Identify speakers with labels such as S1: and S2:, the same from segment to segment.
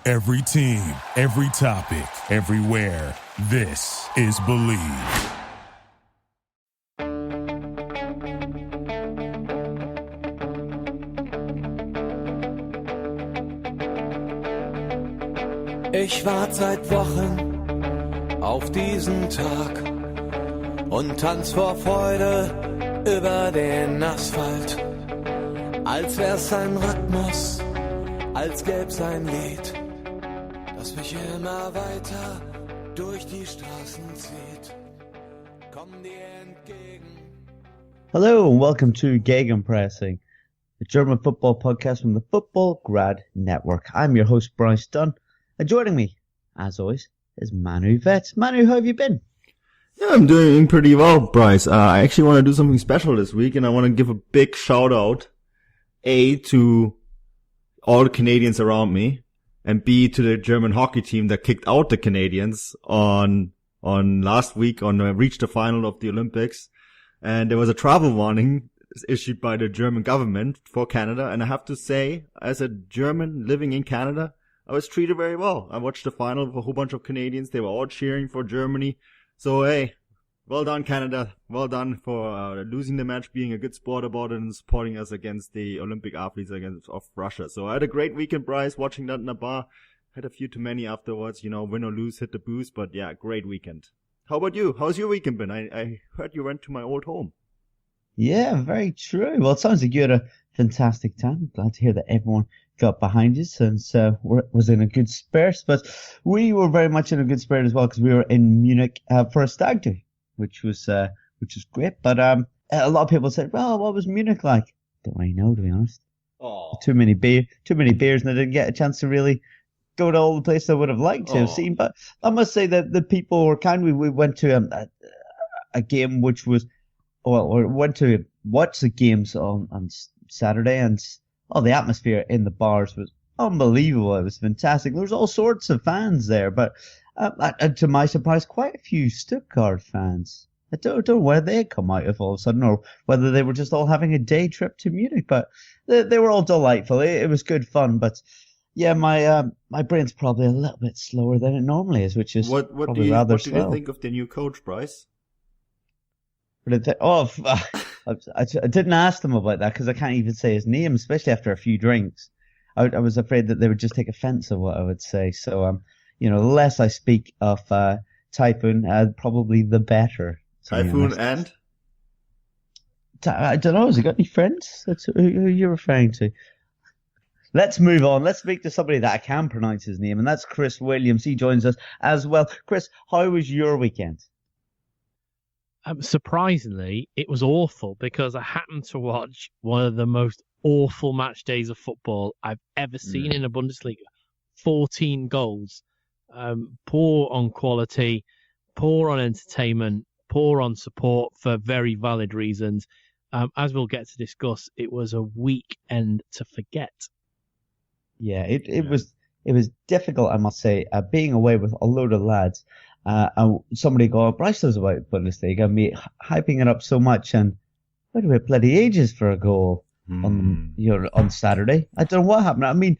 S1: Every team, every topic, everywhere. This is Believe.
S2: Ich warte seit Wochen auf diesen Tag und tanz vor Freude über den Asphalt. Als wär's ein Rhythmus, als gäb's ein Lied, das mich immer weiter durch die Straßen zieht. Komm dir entgegen.
S3: Hello and welcome to Gegenpressing, the German football podcast from the Football Grad Network. I'm your host, Bryce Dunn, and joining me, as always, is Manuel Veth. Manu, how have you been?
S4: Yeah, I'm doing pretty well, Bryce. I actually want to do something special this week, and I want to give a big shout out, A, to all the Canadians around me, and B, to the German hockey team that kicked out the Canadians on last week reached the final of the Olympics. And there was a travel warning issued by the German government for Canada. And I have to say, as a German living in Canada, I was treated very well. I watched the final with a whole bunch of Canadians. They were all cheering for Germany. So, hey, well done, Canada. Well done for losing the match, being a good sport about it, and supporting us against the Olympic athletes of Russia. So I had a great weekend, Bryce, watching that in a bar. Had a few too many afterwards, win or lose, hit the booze. But yeah, great weekend. How about you? How's your weekend been? I heard you went to my old home.
S3: Yeah, very true. Well, it sounds like you had a fantastic time. Glad to hear that everyone got behind you since was in a good spirit. But we were very much in a good spirit as well because we were in Munich for a stag do, which was great. But a lot of people said, "Well, what was Munich like?" Don't really know, to be honest.
S4: Oh,
S3: too many beers, and I didn't get a chance to really go to all the places I would have liked to have seen. But I must say that the people were kind. We went to a game which was, or went to watch the games on Saturday, and the atmosphere in the bars was unbelievable. It was fantastic. There was all sorts of fans there, but to my surprise, quite a few Stuttgart fans. I don't know where they come out of all of a sudden, or whether they were just all having a day trip to Munich, but they were all delightful. It was good fun, but yeah, my brain's probably a little bit slower than it normally is, which is
S4: what
S3: probably
S4: do you,
S3: rather
S4: what
S3: slow.
S4: What did you think of the new coach, Bryce?
S3: I didn't ask them about that because I can't even say his name, especially after a few drinks. I was afraid that they would just take offense of what I would say. So, the less I speak of Typhoon, probably the better.
S4: Typhoon and?
S3: I don't know. Has he got any friends? That's who you're referring to. Let's move on. Let's speak to somebody that I can pronounce his name, and that's Chris Williams. He joins us as well. Chris, how was your weekend?
S5: Surprisingly, it was awful because I happened to watch one of the most awful match days of football I've ever seen in a Bundesliga. 14 goals. Poor on quality, poor on entertainment, poor on support for very valid reasons. As we'll get to discuss, it was a weekend to forget.
S3: Yeah, it was difficult, I must say, being away with a load of lads. And somebody go, Bryce knows about Bundesliga, and me hyping it up so much, and why do we have bloody ages for a goal on Saturday? I don't know what happened. I mean,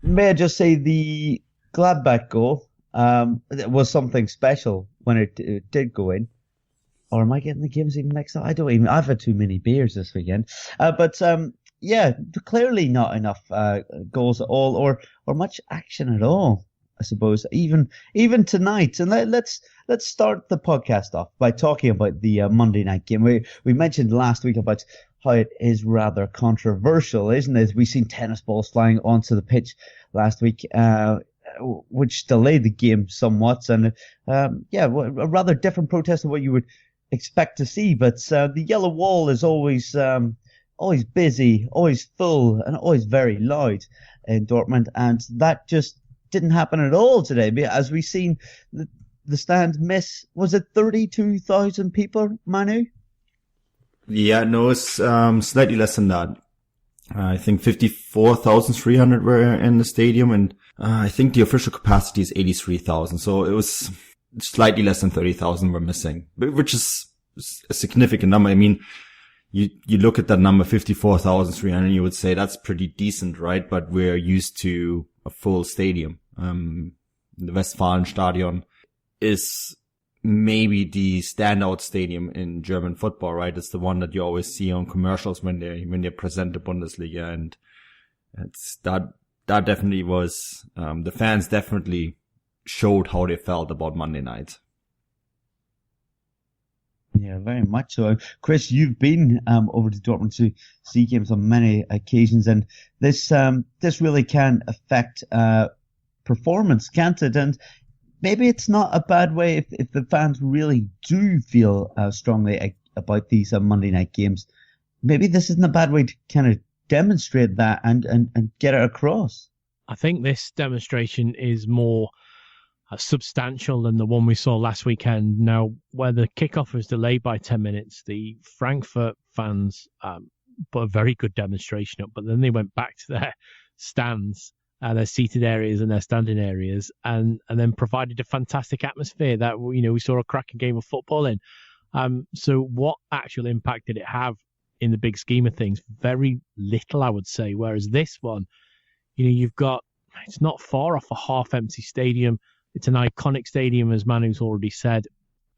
S3: may I just say the Gladbach goal it was something special when it did go in. Or am I getting the games even mixed up? I've had too many beers this weekend. Yeah, clearly not enough goals at all, or much action at all, I suppose. Even tonight, and let's start the podcast off by talking about the Monday night game. We mentioned last week about how it is rather controversial, isn't it? We've seen tennis balls flying onto the pitch last week, which delayed the game somewhat, and a rather different protest than what you would expect to see. But the yellow wall is always busy, always full, and always very loud in Dortmund, and that just didn't happen at all today. As we've seen, the stand miss, was it 32,000 people, Manu?
S4: Yeah, no, it's slightly less than that. I think 54,300 were in the stadium, and I think the official capacity is 83,000. So it was slightly less than 30,000 were missing, which is a significant number. I mean, you look at that number, 54,300, you would say that's pretty decent, right? But we're used to a full stadium. the Westfalenstadion is maybe the standout stadium in German football, right? It's the one that you always see on commercials when they present the Bundesliga, and it's that definitely was, the fans definitely showed how they felt about Monday night.
S3: Yeah, very much so. Chris, you've been over to Dortmund to see games on many occasions, and this really can affect performance, can't it? And maybe it's not a bad way if the fans really do feel strongly about these Monday night games. Maybe this isn't a bad way to kind of demonstrate that and get it across.
S5: I think this demonstration is more substantial than the one we saw last weekend. Now, where the kickoff was delayed by 10 minutes, the Frankfurt fans put a very good demonstration up, but then they went back to their stands, their seated areas and their standing areas, and then provided a fantastic atmosphere that, you know, we saw a cracking game of football in. So what actual impact did it have in the big scheme of things? Very little, I would say. Whereas this one, you know, it's not far off a half-empty stadium. It's an iconic stadium, as Manu's already said,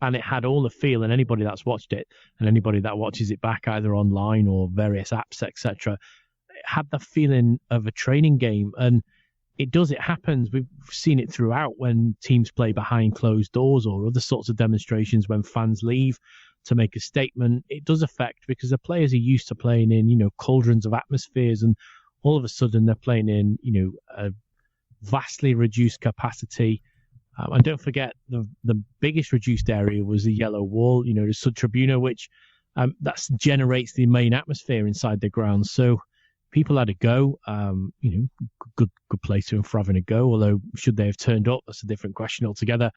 S5: and it had all the feel, and anybody that's watched it and anybody that watches it back either online or various apps, etc., it had the feeling of a training game. And it happens. We've seen it throughout when teams play behind closed doors or other sorts of demonstrations when fans leave to make a statement. It does affect, because the players are used to playing in, you know, cauldrons of atmospheres, and all of a sudden they're playing in, you know, a vastly reduced capacity. And don't forget, the biggest reduced area was the yellow wall, you know, the Sud-Tribuna, which that generates the main atmosphere inside the ground. So people had a go, you know, good place for having a go, although should they have turned up, that's a different question altogether.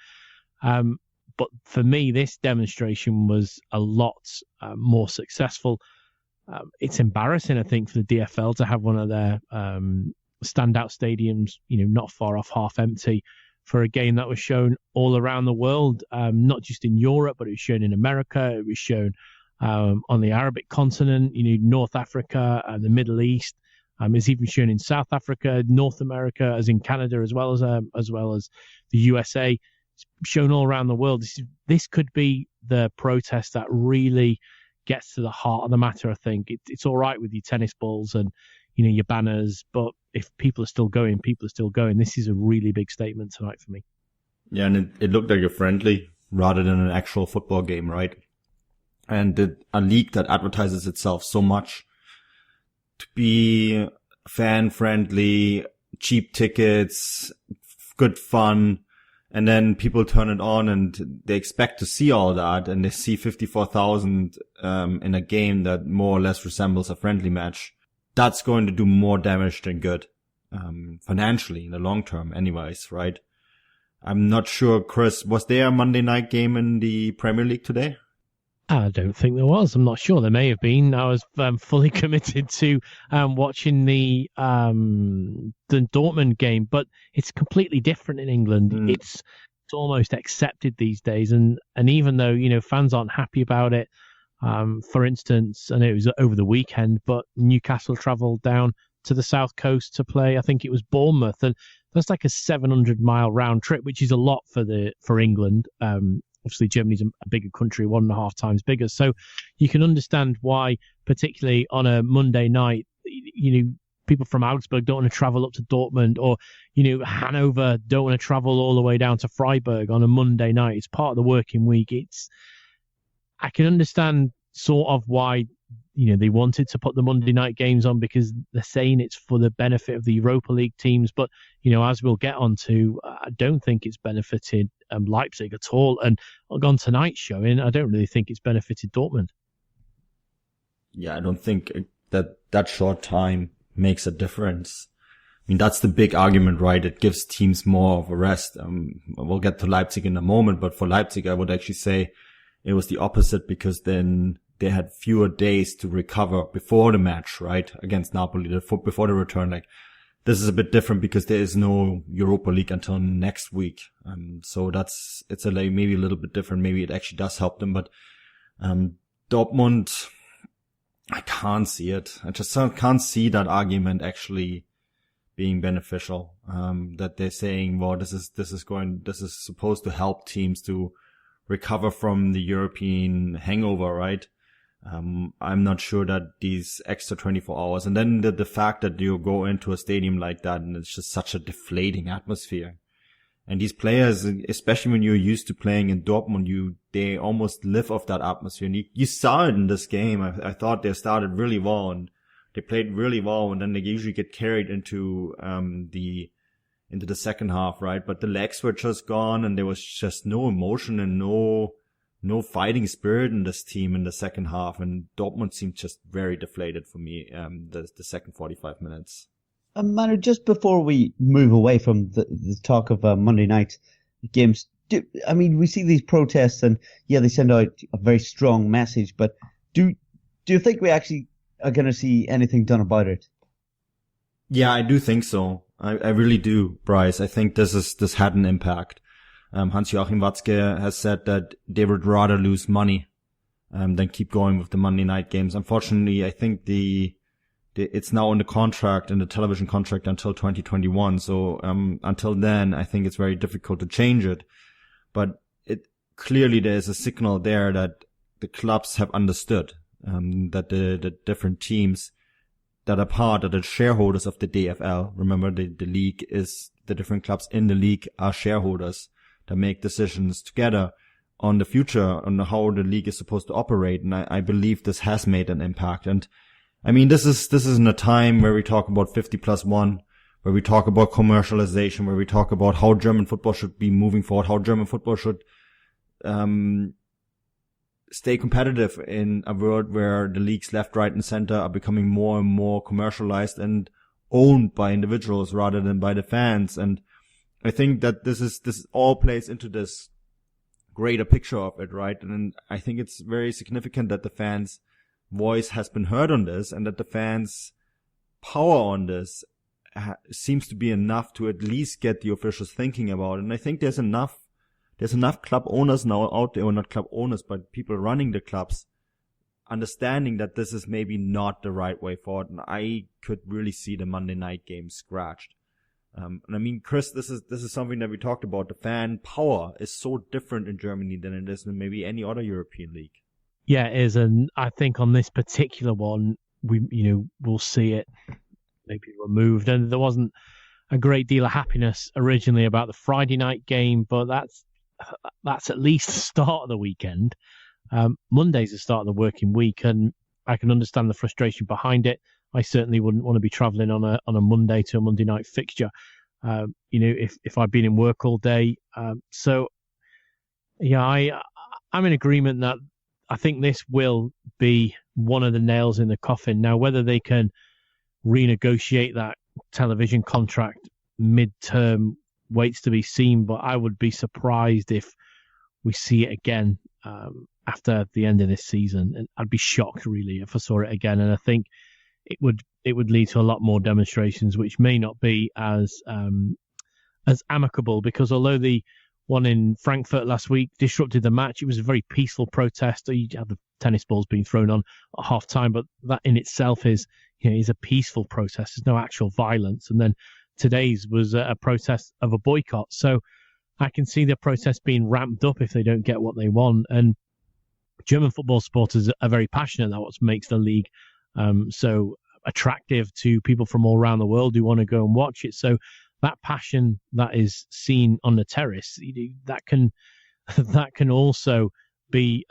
S5: But for me, this demonstration was a lot more successful. It's embarrassing, I think, for the DFL to have one of their standout stadiums, you know, not far off half empty, for a game that was shown all around the world, not just in Europe, but it was shown in America. It was shown on the Arabic continent, you know, North Africa, the Middle East. It's even shown in South Africa, North America, as in Canada, as well as the USA. It's shown all around the world. This could be the protest that really gets to the heart of the matter. I think it's all right with your tennis balls and, you know, your banners, but if people are still going, people are still going. This is a really big statement tonight for me.
S4: Yeah, and it looked like a friendly rather than an actual football game, right? And a league that advertises itself so much to be fan-friendly, cheap tickets, good fun, and then people turn it on and they expect to see all that, and they see 54,000 in a game that more or less resembles a friendly match. That's going to do more damage than good, financially in the long term anyways, right? I'm not sure, Chris, was there a Monday night game in the Premier League today?
S5: I don't think there was. I'm not sure. There may have been. I was fully committed to watching the Dortmund game, but it's completely different in England. It's almost accepted these days, and even though, you know, fans aren't happy about it, for instance, and it was over the weekend, but Newcastle travelled down to the south coast to play, I think it was Bournemouth, and that's like a 700-mile round trip, which is a lot for England. Obviously, Germany's a bigger country, 1.5 times bigger. So you can understand why, particularly on a Monday night, you know, people from Augsburg don't want to travel up to Dortmund, or, you know, Hanover don't want to travel all the way down to Freiburg on a Monday night. It's part of the working week. I can understand sort of why, you know, they wanted to put the Monday night games on, because they're saying it's for the benefit of the Europa League teams. But, you know, as we'll get onto, I don't think it's benefited Leipzig at all. And on tonight's showing, I don't really think it's benefited Dortmund.
S4: Yeah, I don't think that short time makes a difference. I mean, that's the big argument, right? It gives teams more of a rest. We'll get to Leipzig in a moment, but for Leipzig, I would actually say it was the opposite, because then they had fewer days to recover before the match, right? Against Napoli, before the return. Like, this is a bit different because there is no Europa League until next week. So it's maybe a little bit different. Maybe it actually does help them, but, Dortmund, I can't see it. I just can't see that argument actually being beneficial. That they're saying, well, this is supposed to help teams to recover from the European hangover, right? I'm not sure that these extra 24 hours, and then the fact that you go into a stadium like that and it's just such a deflating atmosphere. And these players, especially when you're used to playing in Dortmund, they almost live off that atmosphere. And you saw it in this game. I thought they started really well and they played really well, and then they usually get carried into the second half, right? But the legs were just gone, and there was just no emotion and no fighting spirit in this team in the second half. And Dortmund seemed just very deflated for me, the second 45 minutes.
S3: Manu, just before we move away from the talk of Monday night games, we see these protests and they send out a very strong message, but do you think we actually are going to see anything done about it?
S4: Yeah, I do think so. I really do, Bryce. I think this had an impact. Hans-Joachim Watzke has said that they would rather lose money than keep going with the Monday night games. Unfortunately, I think it's now in the contract, in the television contract, until 2021. So until then, I think it's very difficult to change it. But clearly there is a signal there that the clubs have understood that the different teams that are the shareholders of the DFL. Remember, the league is, the different clubs in the league are shareholders that make decisions together on the future, on how the league is supposed to operate. And I believe this has made an impact. And I mean, this is in a time where we talk about 50+1, where we talk about commercialization, where we talk about how German football should be moving forward, how German football should stay competitive in a world where the leagues left, right, and center are becoming more and more commercialized and owned by individuals rather than by the fans. And I think that this all plays into this greater picture of it, right? And I think it's very significant that the fans' voice has been heard on this, and that the fans' power on this seems to be enough to at least get the officials thinking about it. And I think there's enough club owners now out there, or not club owners, but people running the clubs, understanding that this is maybe not the right way forward. And I could really see the Monday night game scratched. And I mean, Chris, this is something that we talked about. The fan power is so different in Germany than it is in maybe any other European league.
S5: Yeah, it is. And I think on this particular one, we'll see it maybe removed. And there wasn't a great deal of happiness originally about the Friday night game, but that's at least the start of the weekend. Monday's the start of the working week, and I can understand the frustration behind it. I certainly wouldn't want to be travelling on a Monday to a Monday night fixture, if I'd been in work all day. I'm in agreement that I think this will be one of the nails in the coffin. Now, whether they can renegotiate that television contract mid-term waits to be seen, but I would be surprised if we see it again after the end of this season. And I'd be shocked, really, if I saw it again. And I think it would lead to a lot more demonstrations, which may not be as amicable, because although the one in Frankfurt last week disrupted the match, it was a very peaceful protest. You had the tennis balls being thrown on at half time, but that in itself is a peaceful protest. There's no actual violence. And then today's was a protest of a boycott. So I can see the protest being ramped up if they don't get what they want. And German football supporters are very passionate. That's what makes the league so attractive to people from all around the world who want to go and watch it. So that passion that is seen on the terrace, that can also be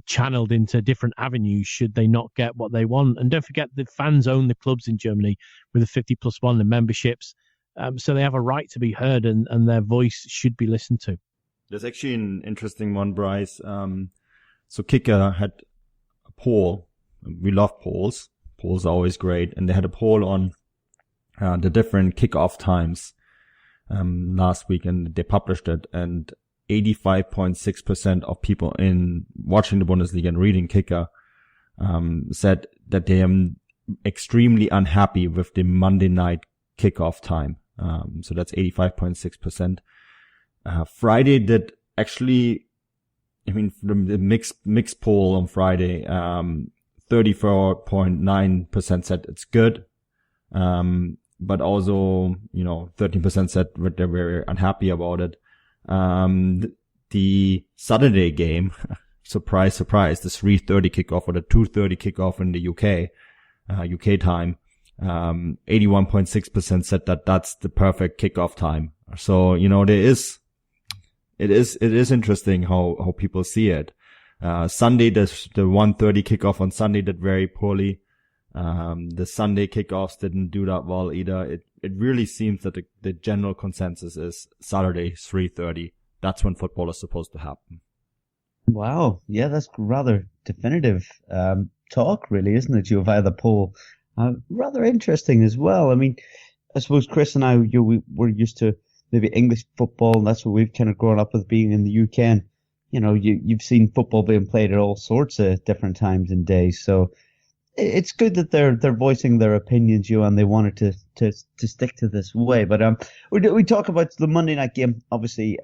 S5: channeled into different avenues should they not get what they want. And don't forget, the fans own the clubs in Germany with the 50+1 and memberships, so they have a right to be heard, and their voice should be listened to.
S4: There's actually an interesting one, Bryce. So Kicker had a poll. We love polls. Polls are always great, and they had a poll on the different kickoff times last week, and they published it, and 85.6% of people in watching the Bundesliga and reading Kicker said that they are extremely unhappy with the Monday night kickoff time. So that's 85.6%. Friday did actually, the mixed poll on Friday, 34.9% said it's good. but also, 13% said that they're very unhappy about it. The Saturday game, surprise, surprise, the 3:30 kickoff or the 2:30 kickoff in the UK time, 81.6% said that that's the perfect kickoff time. So, it is interesting how people see it. Sunday, the 1:30 kickoff on Sunday did very poorly. The Sunday kickoffs didn't do that well either. It really seems that the general consensus is Saturday 3:30. That's when football is supposed to happen.
S3: Wow. Yeah, that's rather definitive talk, really, isn't it, you, via the poll? Rather interesting as well. I mean, I suppose Chris and I, we're used to maybe English football, and that's what we've kind of grown up with, being in the UK. And, you've seen football being played at all sorts of different times and days. So it's good that they're voicing their opinions, and they wanted to stick to this way. But we talk about the Monday night game, obviously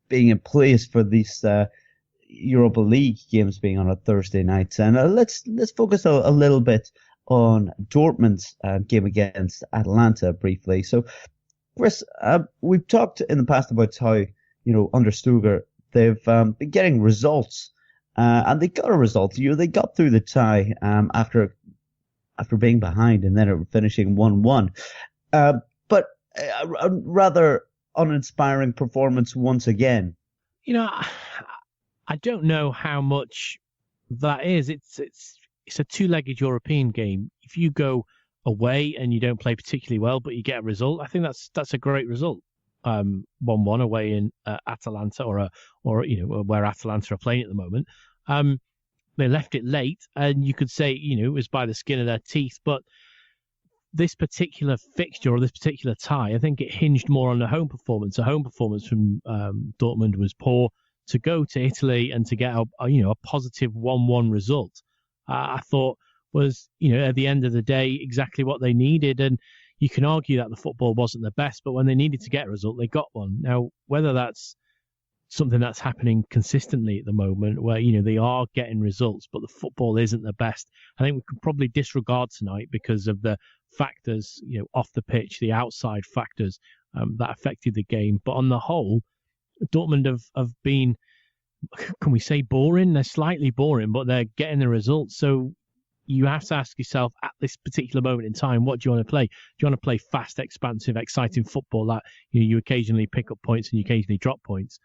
S3: being in place for these Europa League games being on a Thursday night, and let's focus a little bit on Dortmund's game against Atalanta briefly. So, Chris, we've talked in the past about how under Stuger they've been getting results. And they got a result. They got through the tie after being behind, and then finishing 1-1. But a rather uninspiring performance once again.
S5: I don't know how much that is. It's a two-legged European game. If you go away and you don't play particularly well, but you get a result, I think that's a great result. 1-1 away in Atalanta, or where Atalanta are playing at the moment. They left it late, and you could say it was by the skin of their teeth. But this particular fixture, or this particular tie, I think it hinged more on the home performance. A home performance from Dortmund was poor. To go to Italy and to get a positive 1-1 result, I thought was at the end of the day exactly what they needed. And you can argue that the football wasn't the best, but when they needed to get a result, they got one. Now, whether that's something that's happening consistently at the moment, where they are getting results, but the football isn't the best, I think we could probably disregard tonight because of the factors off the pitch, the outside factors that affected the game. But on the whole, Dortmund have been, can we say boring? They're slightly boring, but they're getting the results. So you have to ask yourself at this particular moment in time, what do you want to play? Do you want to play fast, expansive, exciting football that you occasionally pick up points and you occasionally drop points,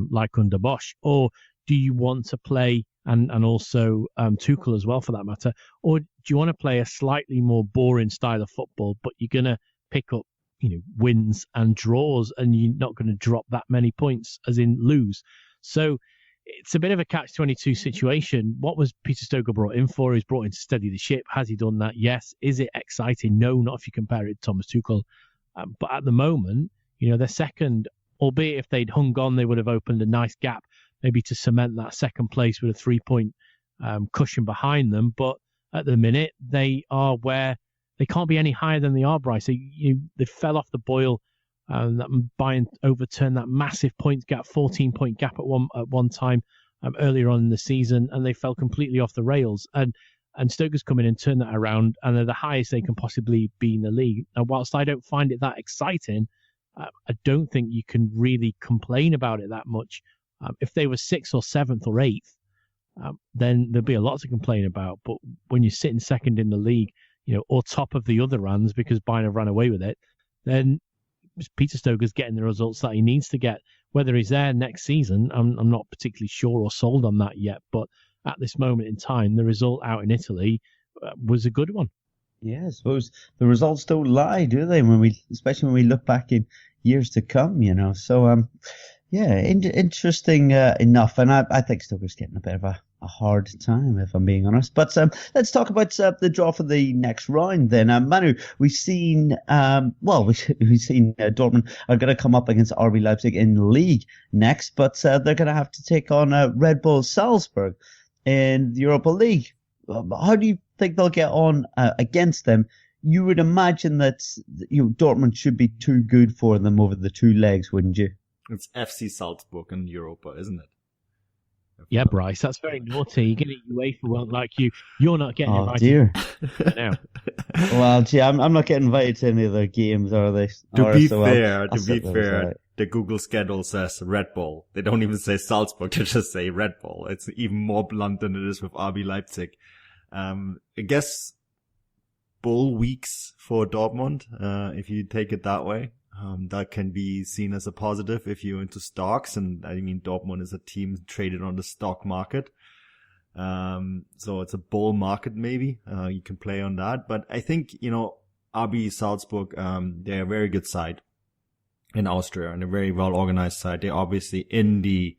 S5: like under Bosch? Or do you want to play, and also Tuchel as well for that matter, or do you want to play a slightly more boring style of football, but you're going to pick up wins and draws, and you're not going to drop that many points, as in lose? So it's a bit of a catch-22 situation. What was Peter Stoker brought in for? He's brought in to steady the ship. Has he done that? Yes. Is it exciting? No, not if you compare it to Thomas Tuchel. But at the moment, they're second, albeit if they'd hung on, they would have opened a nice gap, maybe to cement that second place with a 3-point cushion behind them. But at the minute, they are where they can't be any higher than they are, Bryce. They fell off the boil. That Bayern overturned that massive points gap, 14-point gap at one time earlier on in the season, and they fell completely off the rails. And Stoker's come in and turned that around, and they're the highest they can possibly be in the league. And whilst I don't find it that exciting, I don't think you can really complain about it that much. If they were 6th or 7th or 8th, then there'd be a lot to complain about. But when you're sitting second in the league, or top of the other runs because Bayern have ran away with it, then Peter Stoker's getting the results that he needs to get. Whether he's there next season, I'm not particularly sure or sold on that yet. But at this moment in time, the result out in Italy was a good one.
S3: Yeah, I suppose the results don't lie, do they? Especially when we look back in years to come, So, interesting enough. And I think Stoker's getting a bit of a hard time, if I'm being honest. But let's talk about the draw for the next round then. Manu, we've seen Dortmund are going to come up against RB Leipzig in league next, but they're going to have to take on Red Bull Salzburg in the Europa League. How do you think they'll get on against them? You would imagine that Dortmund should be too good for them over the two legs, wouldn't you?
S4: It's FC Salzburg in Europa, isn't it?
S5: Yeah, Bryce, that's very naughty. You're going to UEFA won't like you. You're not getting invited.
S3: Dear.
S5: Now.
S3: Well, gee, I'm not getting invited to any of their games or this.
S4: To be fair,
S3: right.
S4: the Google schedule says Red Bull. They don't even say Salzburg, they just say Red Bull. It's even more blunt than it is with RB Leipzig. I guess bull weeks for Dortmund, if you take it that way. That can be seen as a positive if you're into stocks. And I mean, Dortmund is a team traded on the stock market. So it's a bull market maybe. You can play on that. But I think, RB Salzburg, they're a very good side in Austria and a very well organized side. They're obviously anyone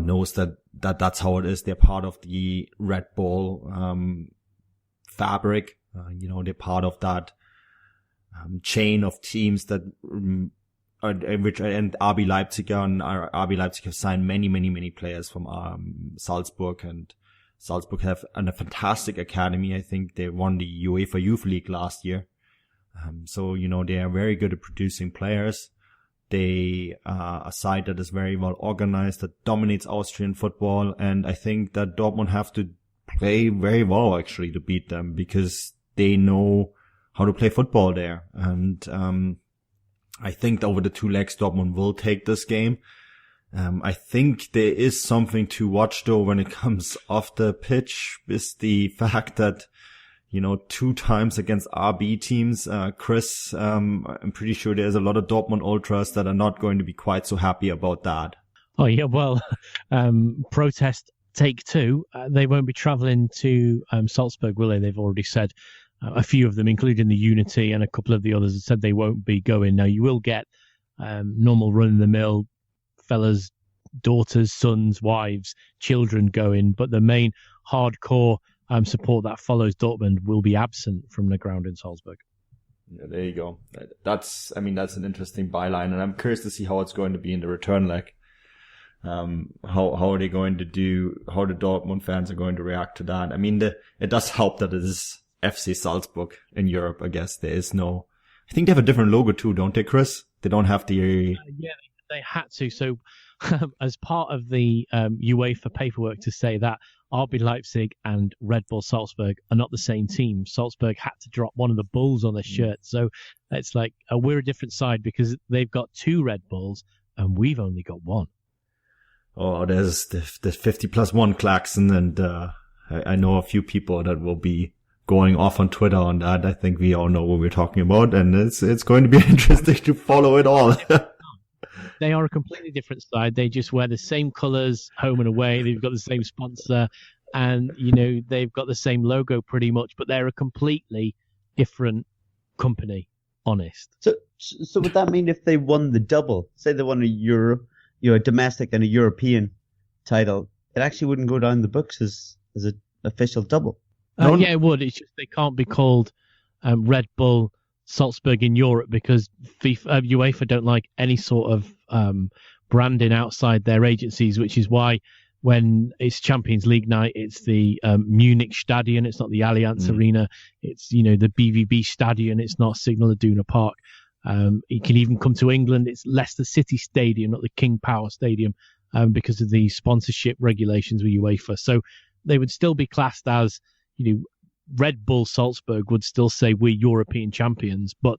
S4: knows that's how it is. They're part of the Red Bull, fabric. They're part of that chain of teams that and RB Leipzig and RB Leipzig have signed many players from Salzburg, and Salzburg have a fantastic academy. I think they won the UEFA Youth League last year. So they are very good at producing players. They are a side that is very well organized, that dominates Austrian football, and I think that Dortmund have to play very well actually to beat them, because they know how to play football there. And I think over the two legs, Dortmund will take this game. I think there is something to watch though when it comes off the pitch, is the fact that, 2 times against RB teams, Chris, I'm pretty sure there's a lot of Dortmund ultras that are not going to be quite so happy about that.
S5: Oh yeah, well, protest take 2. They won't be travelling to Salzburg, will they? They've already said. A few of them, including the Unity and a couple of the others, have said they won't be going. Now, you will get normal run-of-the-mill fellas, daughters, sons, wives, children going, but the main hardcore support that follows Dortmund will be absent from the ground in Salzburg.
S4: Yeah, there you go. That's an interesting byline, and I'm curious to see how it's going to be in the return leg. How are they going to do? How the Dortmund fans are going to react to that? I mean, it does help that it is FC Salzburg in Europe. I guess there is no. I think they have a different logo too, don't they, Chris? They don't have the.
S5: Yeah, they had to. So, as part of the UEFA paperwork to say that RB Leipzig and Red Bull Salzburg are not the same team, Salzburg had to drop one of the bulls on their shirt. So it's like we're a different side because they've got 2 Red Bulls and we've only got 1.
S4: Oh, there's 50+1 klaxon, and I know a few people that will be going off on Twitter on that. I think we all know what we're talking about, and it's going to be interesting to follow it all.
S5: They are a completely different side. They just wear the same colours home and away. They've got the same sponsor, and they've got the same logo pretty much, but they're a completely different company. Honest.
S3: So would that mean if they won the double, say they won a domestic and a European title, it actually wouldn't go down the books as an official double?
S5: Yeah, it would. It's just they can't be called Red Bull Salzburg in Europe because UEFA don't like any sort of branding outside their agencies, which is why when it's Champions League night, it's the Munich Stadion, it's not the Allianz Arena, it's the BVB Stadion, it's not Signal Iduna Park. It can even come to England, it's Leicester City Stadium, not the King Power Stadium, because of the sponsorship regulations with UEFA. So they would still be classed as, Red Bull Salzburg would still say we're European champions, but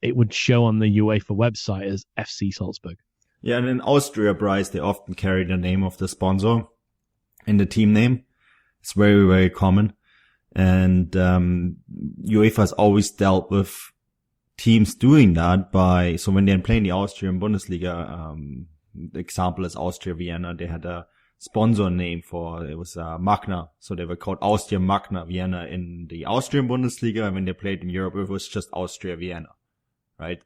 S5: it would show on the UEFA website as FC Salzburg.
S4: Yeah, and in Austria, Bryce, they often carry the name of the sponsor in the team name. It's very, very common. And UEFA has always dealt with teams doing that so when they're playing the Austrian Bundesliga, the example is Austria Vienna, they had a sponsor name it was Magna. So they were called Austria Magna Vienna in the Austrian Bundesliga, and when they played in Europe, it was just Austria Vienna, right?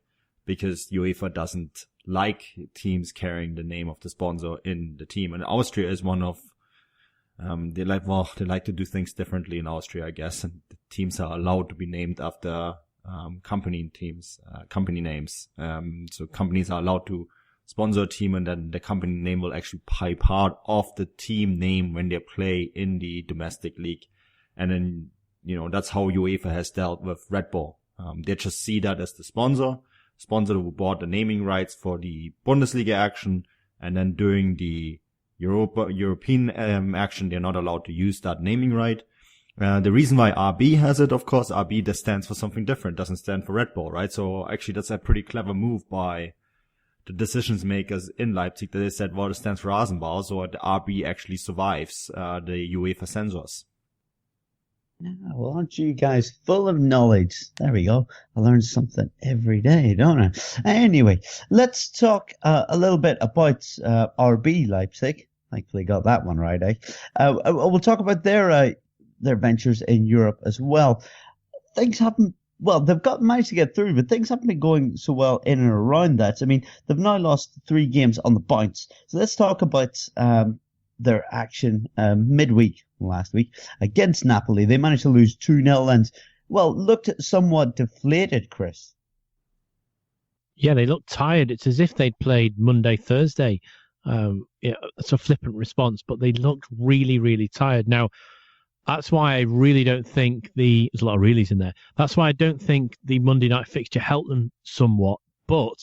S4: Because UEFA doesn't like teams carrying the name of the sponsor in the team. And Austria is one of, they like to do things differently in Austria, I guess. And the teams are allowed to be named after, company names. So companies are allowed to sponsor a team, and then the company name will actually be part of the team name when they play in the domestic league. And then, that's how UEFA has dealt with Red Bull. They just see that as the sponsor who bought the naming rights for the Bundesliga action, And then during the European action, they're not allowed to use that naming right. The reason why RB has it, of course, RB that stands for something different, doesn't stand for Red Bull, right? So actually that's a pretty clever move by the decisions makers in Leipzig that they said, well, it stands for Rasenball, so the RB actually survives the UEFA censors.
S3: Yeah, well, aren't you guys full of knowledge? There we go. I learn something every day, don't I? Anyway, let's talk a little bit about RB Leipzig. Thankfully got that one right, eh? We'll talk about their ventures in Europe as well. Things haven't, well, they've managed to get through, but things haven't been going so well in and around that. I mean, they've now lost 3 games on the bounce. So let's talk about their action midweek last week against Napoli. They managed to lose 2-0 and, well, looked somewhat deflated, Chris.
S5: Yeah, they looked tired. It's as if they'd played Monday, Thursday. It's a flippant response, but they looked really, really tired. Now, that's why I really don't think there's a lot of reallys in there. That's why I don't think the Monday night fixture helped them somewhat, but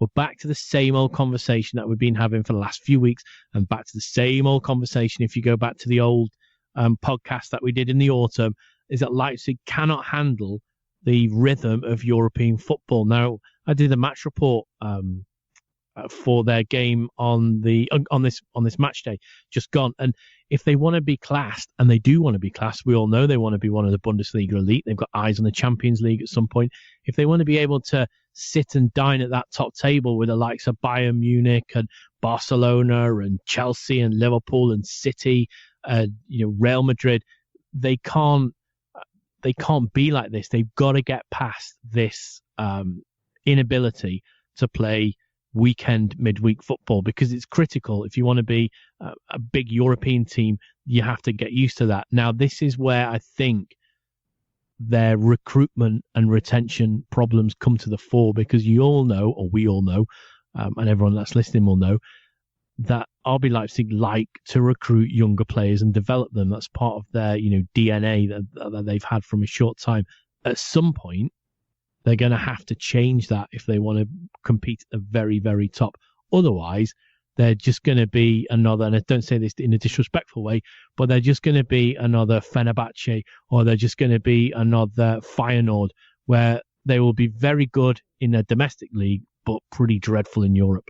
S5: we're back to the same old conversation that we've been having for the last few weeks, and back to the same old conversation if you go back to the old podcast that we did in the autumn, is that Leipzig cannot handle the rhythm of European football. Now, I did a match report for their game on this match day just gone, and if they want to be classed, and they do want to be classed, we all know they want to be one of the Bundesliga elite. They've got eyes on the Champions League at some point. If they want to be able to sit and dine at that top table with the likes of Bayern Munich and Barcelona and Chelsea and Liverpool and City, Real Madrid, they can't be like this. They've got to get past this inability to play midweek football, because it's critical. If you want to be a big European team, you have to get used to that. Now, this is where I think their recruitment and retention problems come to the fore, because you all know, or we all know, and everyone that's listening will know, that RB Leipzig like to recruit younger players and develop them. That's part of their DNA that they've had from a short time. At some point, they're going to have to change that if they want to compete at the very, very top. Otherwise, they're just going to be another, and I don't say this in a disrespectful way, but they're just going to be another Fenerbahce, or they're just going to be another Feyenoord, where they will be very good in a domestic league, but pretty dreadful in Europe.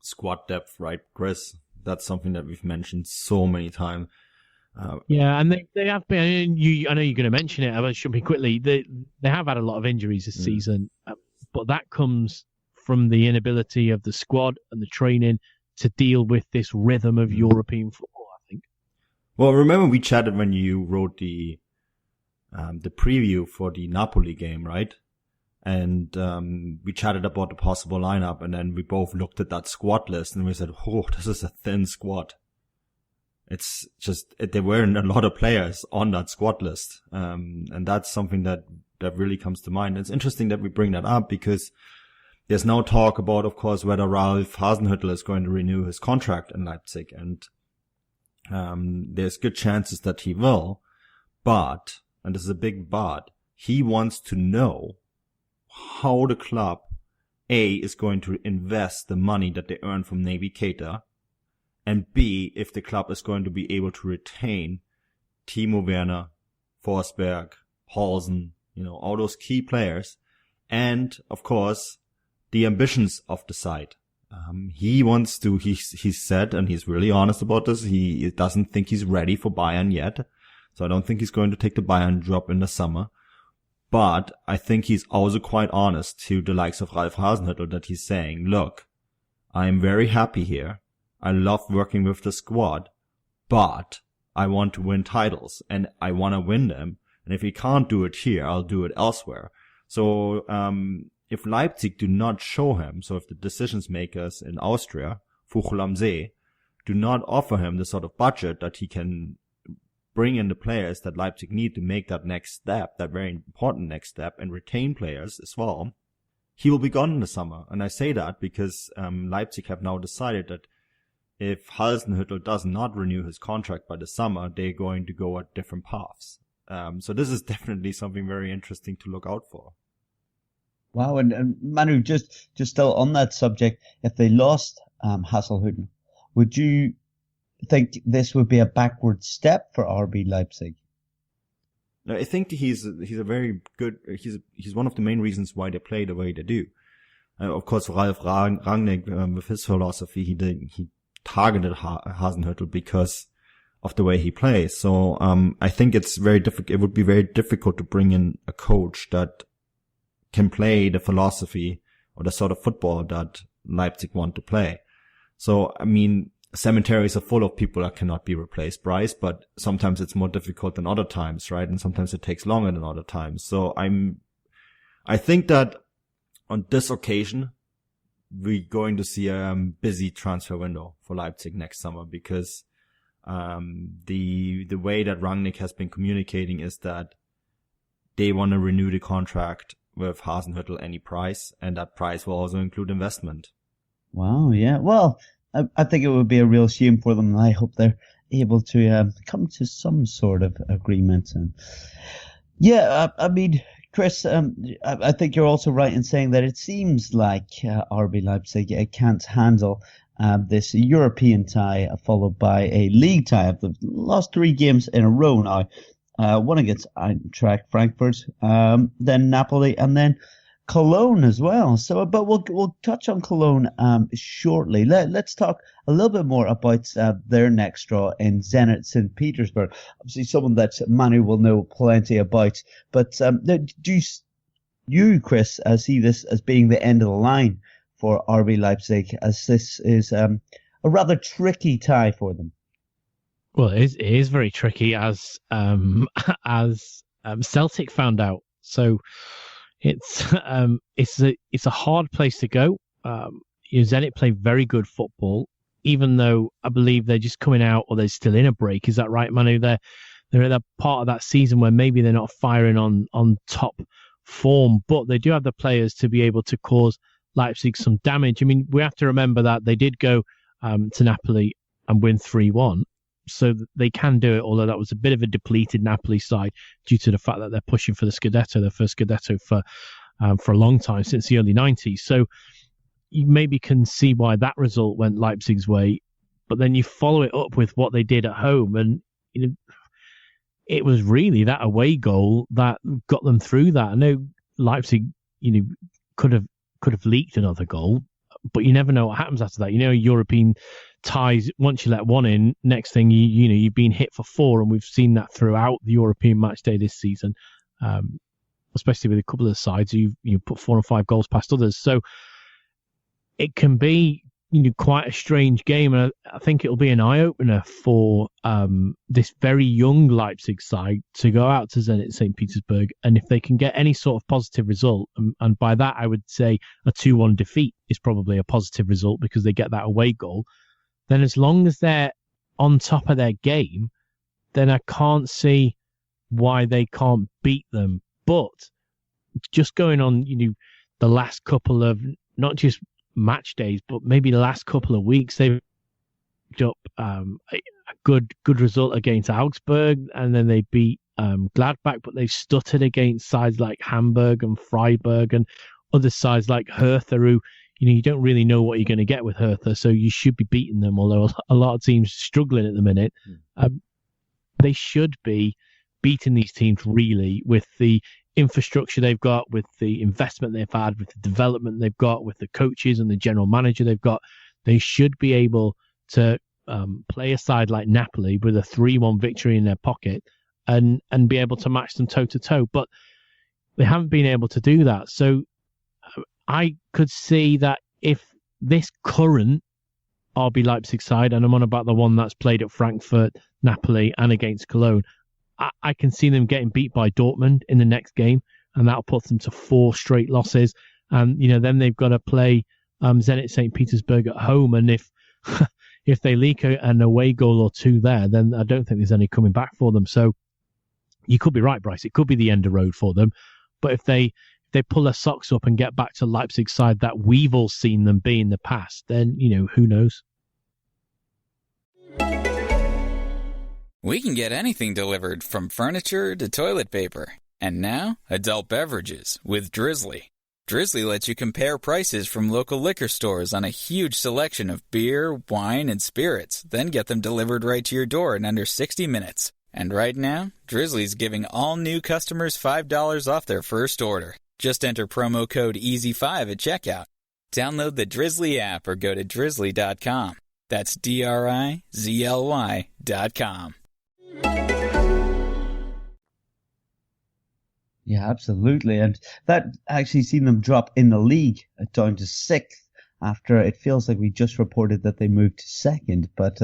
S4: Squad depth, right, Chris? That's something that we've mentioned so many times.
S5: Yeah, and they have been. I know you're going to mention it. I should be quickly. They have had a lot of injuries this season, but that comes from the inability of the squad and the training to deal with this rhythm of European football, I think.
S4: Well, remember we chatted when you wrote the preview for the Napoli game, right? And we chatted about the possible lineup, and then we both looked at that squad list and we said, "Oh, this is a thin squad." It's just, there weren't a lot of players on that squad list. And that's something that really comes to mind. It's interesting that we bring that up, because there's now talk about, of course, whether Ralf Hasenhüttl is going to renew his contract in Leipzig. And there's good chances that he will. But, and this is a big but, he wants to know how the club, A, is going to invest the money that they earn from Naby Keita, and B, if the club is going to be able to retain Timo Werner, Forsberg, Paulsen, all those key players, and of course the ambitions of the side. He wants to. He's said, and he's really honest about this. He doesn't think he's ready for Bayern yet, so I don't think he's going to take the Bayern job in the summer. But I think he's also quite honest to the likes of Ralf Hasenhüttl that he's saying, "Look, I am very happy here. I love working with the squad, but I want to win titles, and I want to win them. And if we can't do it here, I'll do it elsewhere." So, if Leipzig do not show him, so if the decisions makers in Austria, Fuchel am See, do not offer him the sort of budget that he can bring in the players that Leipzig need to make that next step, that very important next step, and retain players as well, he will be gone in the summer. And I say that because Leipzig have now decided that if Hasenhüttl does not renew his contract by the summer, they're going to go at different paths. So this is definitely something very interesting to look out for.
S3: Wow, and Manu, just still on that subject, if they lost Haselhüttl. Would you think this would be a backward step for RB Leipzig?
S4: No, I think he's a very good. He's one of the main reasons why they play the way they do. Of course, Ralf Rangnick, with his philosophy, he targeted Hasenhüttl because of the way he plays. So I think it's very difficult. It would be very difficult to bring in a coach that can play the philosophy or the sort of football that Leipzig want to play. So I mean, cemeteries are full of people that cannot be replaced, Bryce, but sometimes it's more difficult than other times, right? And sometimes it takes longer than other times. So I think that on this occasion, we're going to see a busy transfer window for Leipzig next summer because the way that Rangnick has been communicating is that they want to renew the contract with Hasenhüttl any price, and that price will also include investment.
S3: Wow, yeah. Well, I think it would be a real shame for them, and I hope they're able to come to some sort of agreement. And yeah, I mean, Chris, I think you're also right in saying that it seems like RB Leipzig can't handle this European tie followed by a league tie. They've lost 3 games in a row now. One against Eintracht Frankfurt, then Napoli, and then Cologne as well. So, but we'll touch on Cologne shortly. Let's talk a little bit more about their next draw in Zenit St. Petersburg. Obviously, someone that Manuel will know plenty about. But do you, Chris, see this as being the end of the line for RB Leipzig, as this is a rather tricky tie for them?
S5: Well, it is very tricky, as Celtic found out. So it's a hard place to go. Zenit play very good football, even though I believe they're just coming out, or they're still in a break. Is that right, Manu? They're at that part of that season where maybe they're not firing on top form, but they do have the players to be able to cause Leipzig some damage. I mean, we have to remember that they did go to Napoli and win 3-1. So they can do it, although that was a bit of a depleted Napoli side due to the fact that they're pushing for the Scudetto, their first Scudetto for a long time, since the early 90s. So you maybe can see why that result went Leipzig's way, but then you follow it up with what they did at home, and it was really that away goal that got them through that. I know Leipzig, could have leaked another goal, but you never know what happens after that. European ties, once you let one in, next thing you've been hit for 4, and we've seen that throughout the European match day this season, especially with a couple of the sides you put 4 and 5 goals past others. So it can be quite a strange game, and I think it'll be an eye opener for this very young Leipzig side to go out to Zenit St. Petersburg, and if they can get any sort of positive result, and by that I would say a 2-1 defeat is probably a positive result because they get that away goal, then as long as they're on top of their game, then I can't see why they can't beat them. But just going on, the last couple of, not just match days, but maybe the last couple of weeks, they've picked up a good result against Augsburg, and then they beat Gladbach, but they've stuttered against sides like Hamburg and Freiburg and other sides like Hertha, who you don't really know what you're going to get with Hertha, so you should be beating them, although a lot of teams are struggling at the minute. They should be beating these teams really with the infrastructure they've got, with the investment they've had, with the development they've got, with the coaches and the general manager they've got. They should be able to play a side like Napoli with a 3-1 victory in their pocket and be able to match them toe-to-toe. But they haven't been able to do that. So I could see that if this current RB Leipzig side, and I'm on about the one that's played at Frankfurt, Napoli, and against Cologne, I can see them getting beat by Dortmund in the next game, and that'll put them to 4 straight losses. And then they've got to play Zenit St. Petersburg at home, and if they leak an away goal or 2 there, then I don't think there's any coming back for them. So you could be right, Bryce. It could be the end of road for them. But if they pull their socks up and get back to Leipzig's side that we've all seen them be in the past, then, who knows?
S6: We can get anything delivered, from furniture to toilet paper. And now, adult beverages with Drizzly. Drizzly lets you compare prices from local liquor stores on a huge selection of beer, wine, and spirits, then get them delivered right to your door in under 60 minutes. And right now, Drizzly's giving all new customers $5 off their first order. Just enter promo code EASY5 at checkout. Download the Drizzly app or go to drizzly.com. That's DRIZLY.com.
S3: Yeah, absolutely. And that actually seen them drop in the league down to 6th after it feels like we just reported that they moved to 2nd. But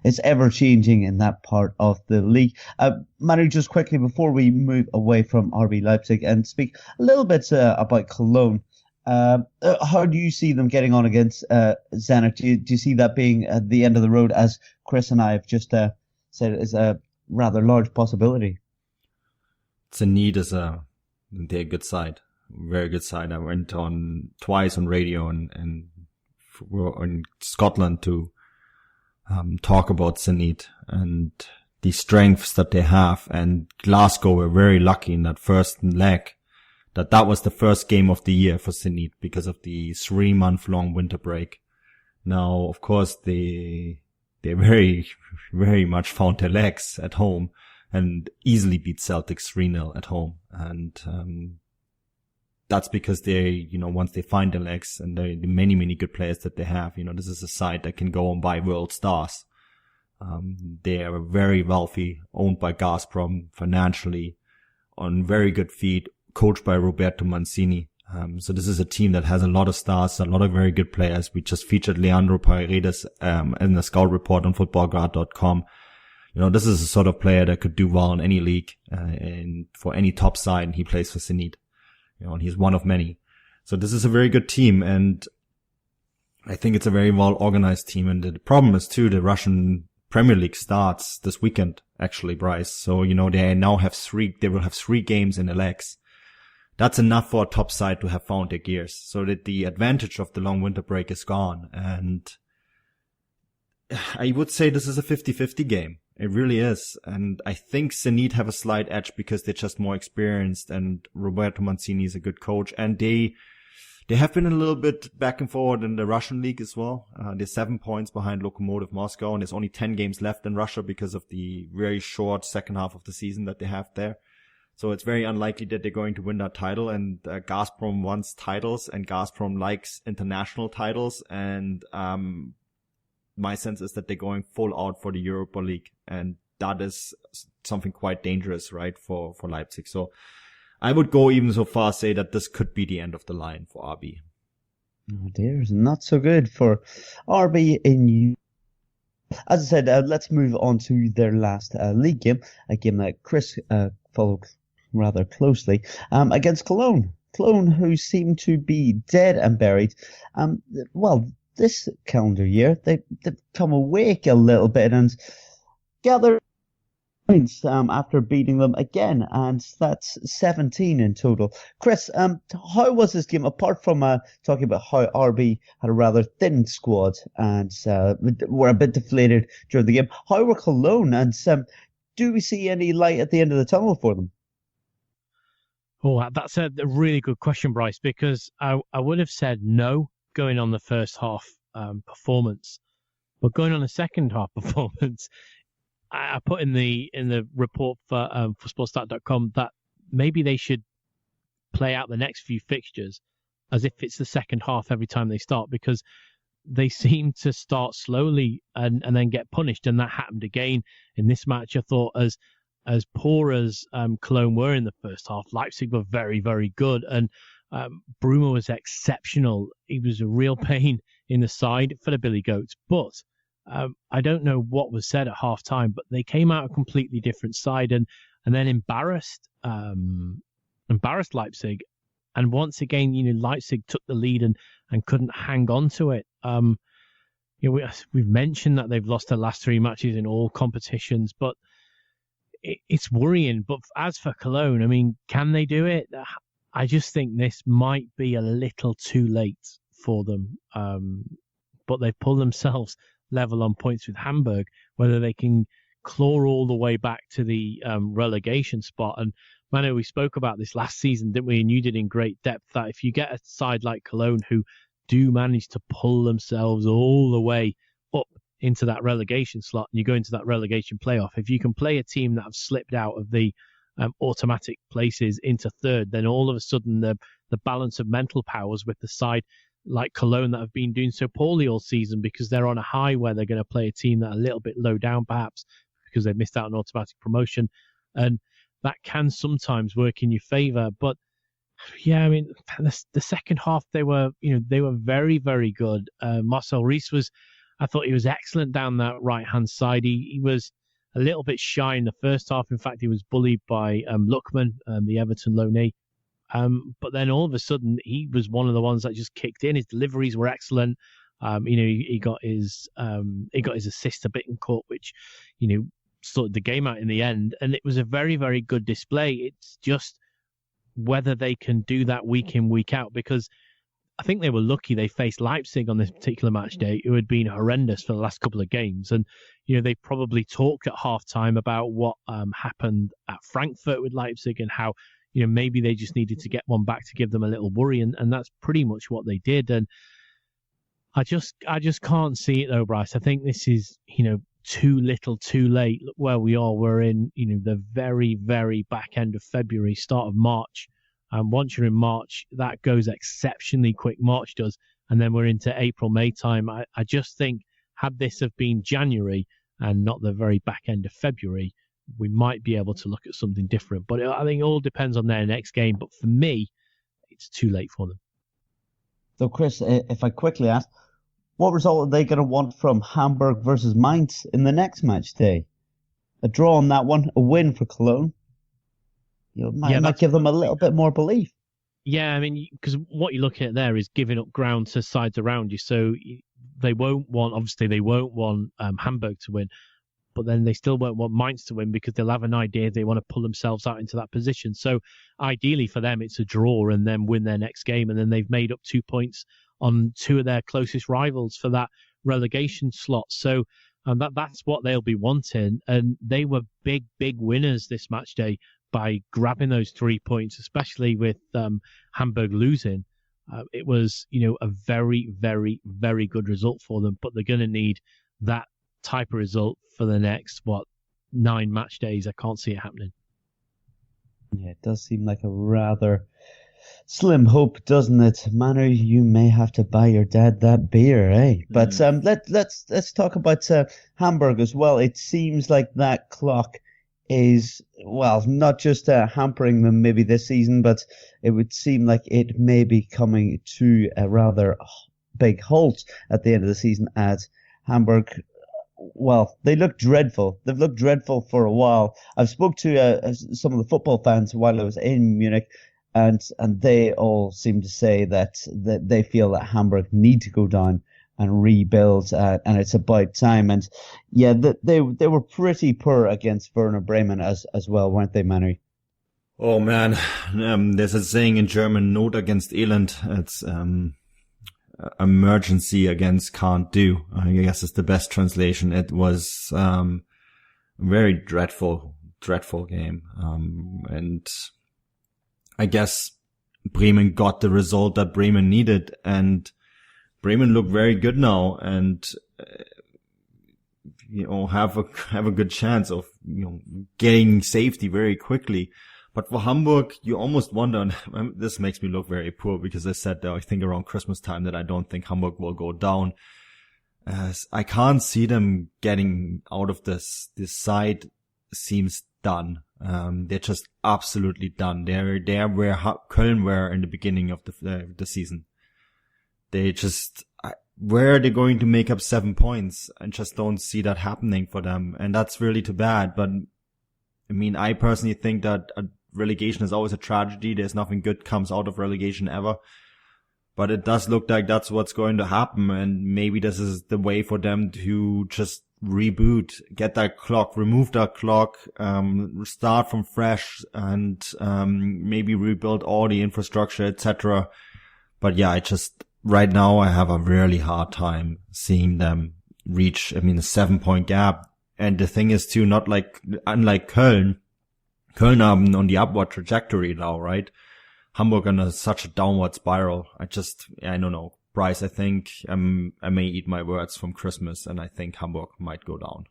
S3: it's ever changing in that part of the league. Manu, just quickly before we move away from RB Leipzig and speak a little bit about Cologne, how do you see them getting on against Zenit? Do you see that being at the end of the road, as Chris and I have just said is a rather large possibility?
S4: Zenit is they're a good side, very good side. I went on twice on radio and in Scotland to talk about Zenit and the strengths that they have. And Glasgow were very lucky in that first leg that was the first game of the year for Zenit because of the 3-month-long winter break. Now, of course, they very, very much found their legs at home and easily beat Celtics 3-0 at home. And that's because they, once they find their legs and the many, many good players that they have, this is a side that can go and buy world stars. They are very wealthy, owned by Gazprom financially, on very good feet, coached by Roberto Mancini. So this is a team that has a lot of stars, a lot of very good players. We just featured Leandro Paredes in the scout report on footballguard.com. This is a sort of player that could do well in any league, and for any top side, and he plays for Zenit. And he's one of many. So this is a very good team, and I think it's a very well organized team. And the problem is too, the Russian Premier League starts this weekend, actually, Bryce. So, they will have 3 games in the legs. That's enough for a top side to have found their gears, so that the advantage of the long winter break is gone. And I would say this is a 50-50 game. It really is. And I think Zenit have a slight edge because they're just more experienced, and Roberto Mancini is a good coach. And they have been a little bit back and forward in the Russian league as well. They're 7 points behind Lokomotiv Moscow, and there's only 10 games left in Russia because of the very short second half of the season that they have there. So it's very unlikely that they're going to win that title. And Gazprom wants titles, and Gazprom likes international titles. And my sense is that they're going full out for the Europa League, and that is something quite dangerous, right, for Leipzig. So I would go even so far as say that this could be the end of the line for RB.
S3: Oh dear, it's not so good for RB in. As I said, let's move on to their last league game, a game that Chris followed rather closely, against Cologne. Cologne, who seem to be dead and buried. This calendar year, they've come awake a little bit and gathered points after beating them again, and that's 17 in total. Chris, how was this game, apart from talking about how RB had a rather thin squad and were a bit deflated during the game? How were Cologne, and do we see any light at the end of the tunnel for them?
S5: Oh, that's a really good question, Bryce, because I would have said no going on the first half performance, but going on the second half performance, I put in the report for sportsstart.com that maybe they should play out the next few fixtures as if it's the second half every time they start, because they seem to start slowly and then get punished, and that happened again in this match. I thought as poor as Cologne were in the first half, Leipzig were very, very good, and Bruma was exceptional. He was a real pain in the side for the Billy Goats. But I don't know what was said at half time, but they came out a completely different side and then embarrassed Leipzig. And once again, Leipzig took the lead and couldn't hang on to it. We've mentioned that they've lost their last 3 matches in all competitions, but it's worrying. But as for Cologne, I mean, can they do it? I just think this might be a little too late for them. But they've pulled themselves level on points with Hamburg. Whether they can claw all the way back to the relegation spot and Manu, we spoke about this last season, didn't we? And you did in great depth, that if you get a side like Cologne who do manage to pull themselves all the way up into that relegation slot and you go into that relegation playoff, if you can play a team that have slipped out of the automatic places into third, then all of a sudden the balance of mental powers with the side like Cologne that have been doing so poorly all season because they're on a high where they're going to play a team that are a little bit low down perhaps because they've missed out on automatic promotion, and that can sometimes work in your favour. But yeah, I mean, the second half they were very, very good. Marcel Rees I thought he was excellent down that right hand side. He was a little bit shy in the first half. In fact, he was bullied by Lookman, the Everton loanee. But then all of a sudden, he was one of the ones that just kicked in. His deliveries were excellent. He got his assist to Bittencourt, which sorted the game out in the end. And it was a very, very good display. It's just whether they can do that week in, week out, because I think they were lucky they faced Leipzig on this particular match day, who had been horrendous for the last couple of games. And, they probably talked at halftime about what happened at Frankfurt with Leipzig and how, maybe they just needed to get one back to give them a little worry. And that's pretty much what they did. And I just can't see it though, Bryce. I think this is, too little, too late. Look where we are. We're in, the very, very back end of February, start of March. Once you're in March, that goes exceptionally quick. March does. And then we're into April, May time. I just think had this have been January and not the very back end of February, we might be able to look at something different. But I think it all depends on their next game. But for me, it's too late for them.
S3: So, Chris, if I quickly ask, what result are they going to want from Hamburg versus Mainz in the next match day? A draw on that one, a win for Cologne. Might give them a little bit more belief.
S5: Yeah, I mean, because what you're looking at there is giving up ground to sides around you. So they won't want Hamburg to win, but then they still won't want Mainz to win because they'll have an idea they want to pull themselves out into that position. So ideally for them, it's a draw and then win their next game. And then they've made up 2 points on two of their closest rivals for that relegation slot. So that's what they'll be wanting. And they were big, big winners this match day by grabbing those 3 points, especially with Hamburg losing. It was, a very, very, very good result for them, but they're going to need that type of result for the next, 9 match days. I can't see it happening.
S3: Yeah, it does seem like a rather slim hope, doesn't it? Manu, you may have to buy your dad that beer, eh? But let's talk about Hamburg as well. It seems like that clock is, not just hampering them maybe this season, but it would seem like it may be coming to a rather big halt at the end of the season as Hamburg, they look dreadful. They've looked dreadful for a while. I've spoke to some of the football fans while I was in Munich, and they all seem to say that they feel that Hamburg need to go down and rebuild, and it's about time. And yeah, they were pretty poor against Werder Bremen as well, weren't they, Manu?
S4: Oh man, there's a saying in German: "Not against Elend." It's emergency against can't do. I guess it's the best translation. It was a very dreadful game, and I guess Bremen got the result that Bremen needed, and Bremen look very good now, and have a good chance of getting safety very quickly. But for Hamburg, you almost wonder, and this makes me look very poor because I said that I think around Christmas time that I don't think Hamburg will go down. I can't see them getting out of this. This side seems done. They're just absolutely done. They're where Köln were in the beginning of the season. They just, where are they going to make up 7 points? I just don't see that happening for them. And that's really too bad. But I mean, I personally think that relegation is always a tragedy. There's nothing good comes out of relegation ever. But it does look like that's what's going to happen. And maybe this is the way for them to just reboot, get that clock, remove that clock, start from fresh, and maybe rebuild all the infrastructure, etc. But yeah, right now I have a really hard time seeing them reach, a 7-point gap. And the thing is too, unlike Köln, Köln are on the upward trajectory now, right? Hamburg on such a downward spiral. I don't know. Bryce, I think I may eat my words from Christmas, and I think Hamburg might go down.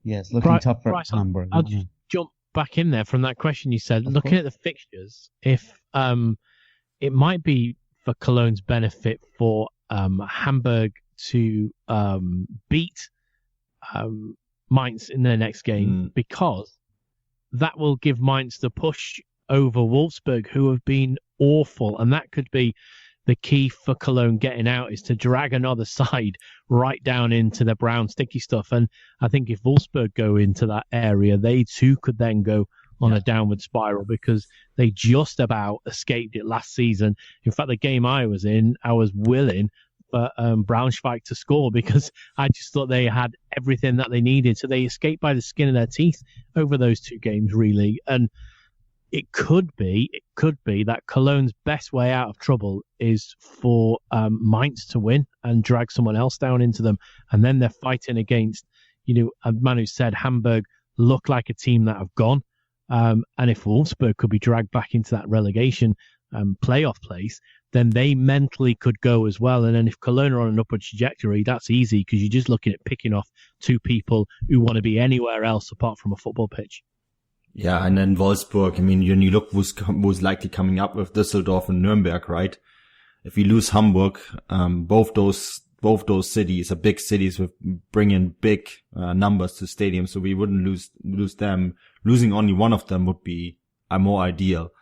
S3: Yeah, it's looking tough for
S5: Bryce,
S3: Hamburg.
S5: I'll just jump back in there from that question you said.
S3: Of
S5: Looking
S3: course.
S5: at the fixtures, if it might be for Cologne's benefit for Hamburg to beat Mainz in their next game, because that will give Mainz the push over Wolfsburg, who have been awful, and that could be the key for Cologne getting out, is to drag another side right down into the brown sticky stuff. And I think if Wolfsburg go into that area, they too could then go on a downward spiral, because they just about escaped it last season. In fact, the game I was in, I was willing for Braunschweig to score, because I just thought they had everything that they needed. So they escaped by the skin of their teeth over those two games, really. And it could be that Cologne's best way out of trouble is for Mainz to win and drag someone else down into them. And then they're fighting against, as Manu said, Hamburg look like a team that have gone. And if Wolfsburg could be dragged back into that relegation playoff place, then they mentally could go as well. And then if Cologne are on an upward trajectory, that's easy, because you're just looking at picking off two people who want to be anywhere else apart from a football pitch.
S4: Yeah, and then Wolfsburg, when you look who's likely coming up with Düsseldorf and Nuremberg, right? If we lose Hamburg, both those cities are big cities with bringing big numbers to stadiums, so we wouldn't lose them. Losing only one of them would be more ideal.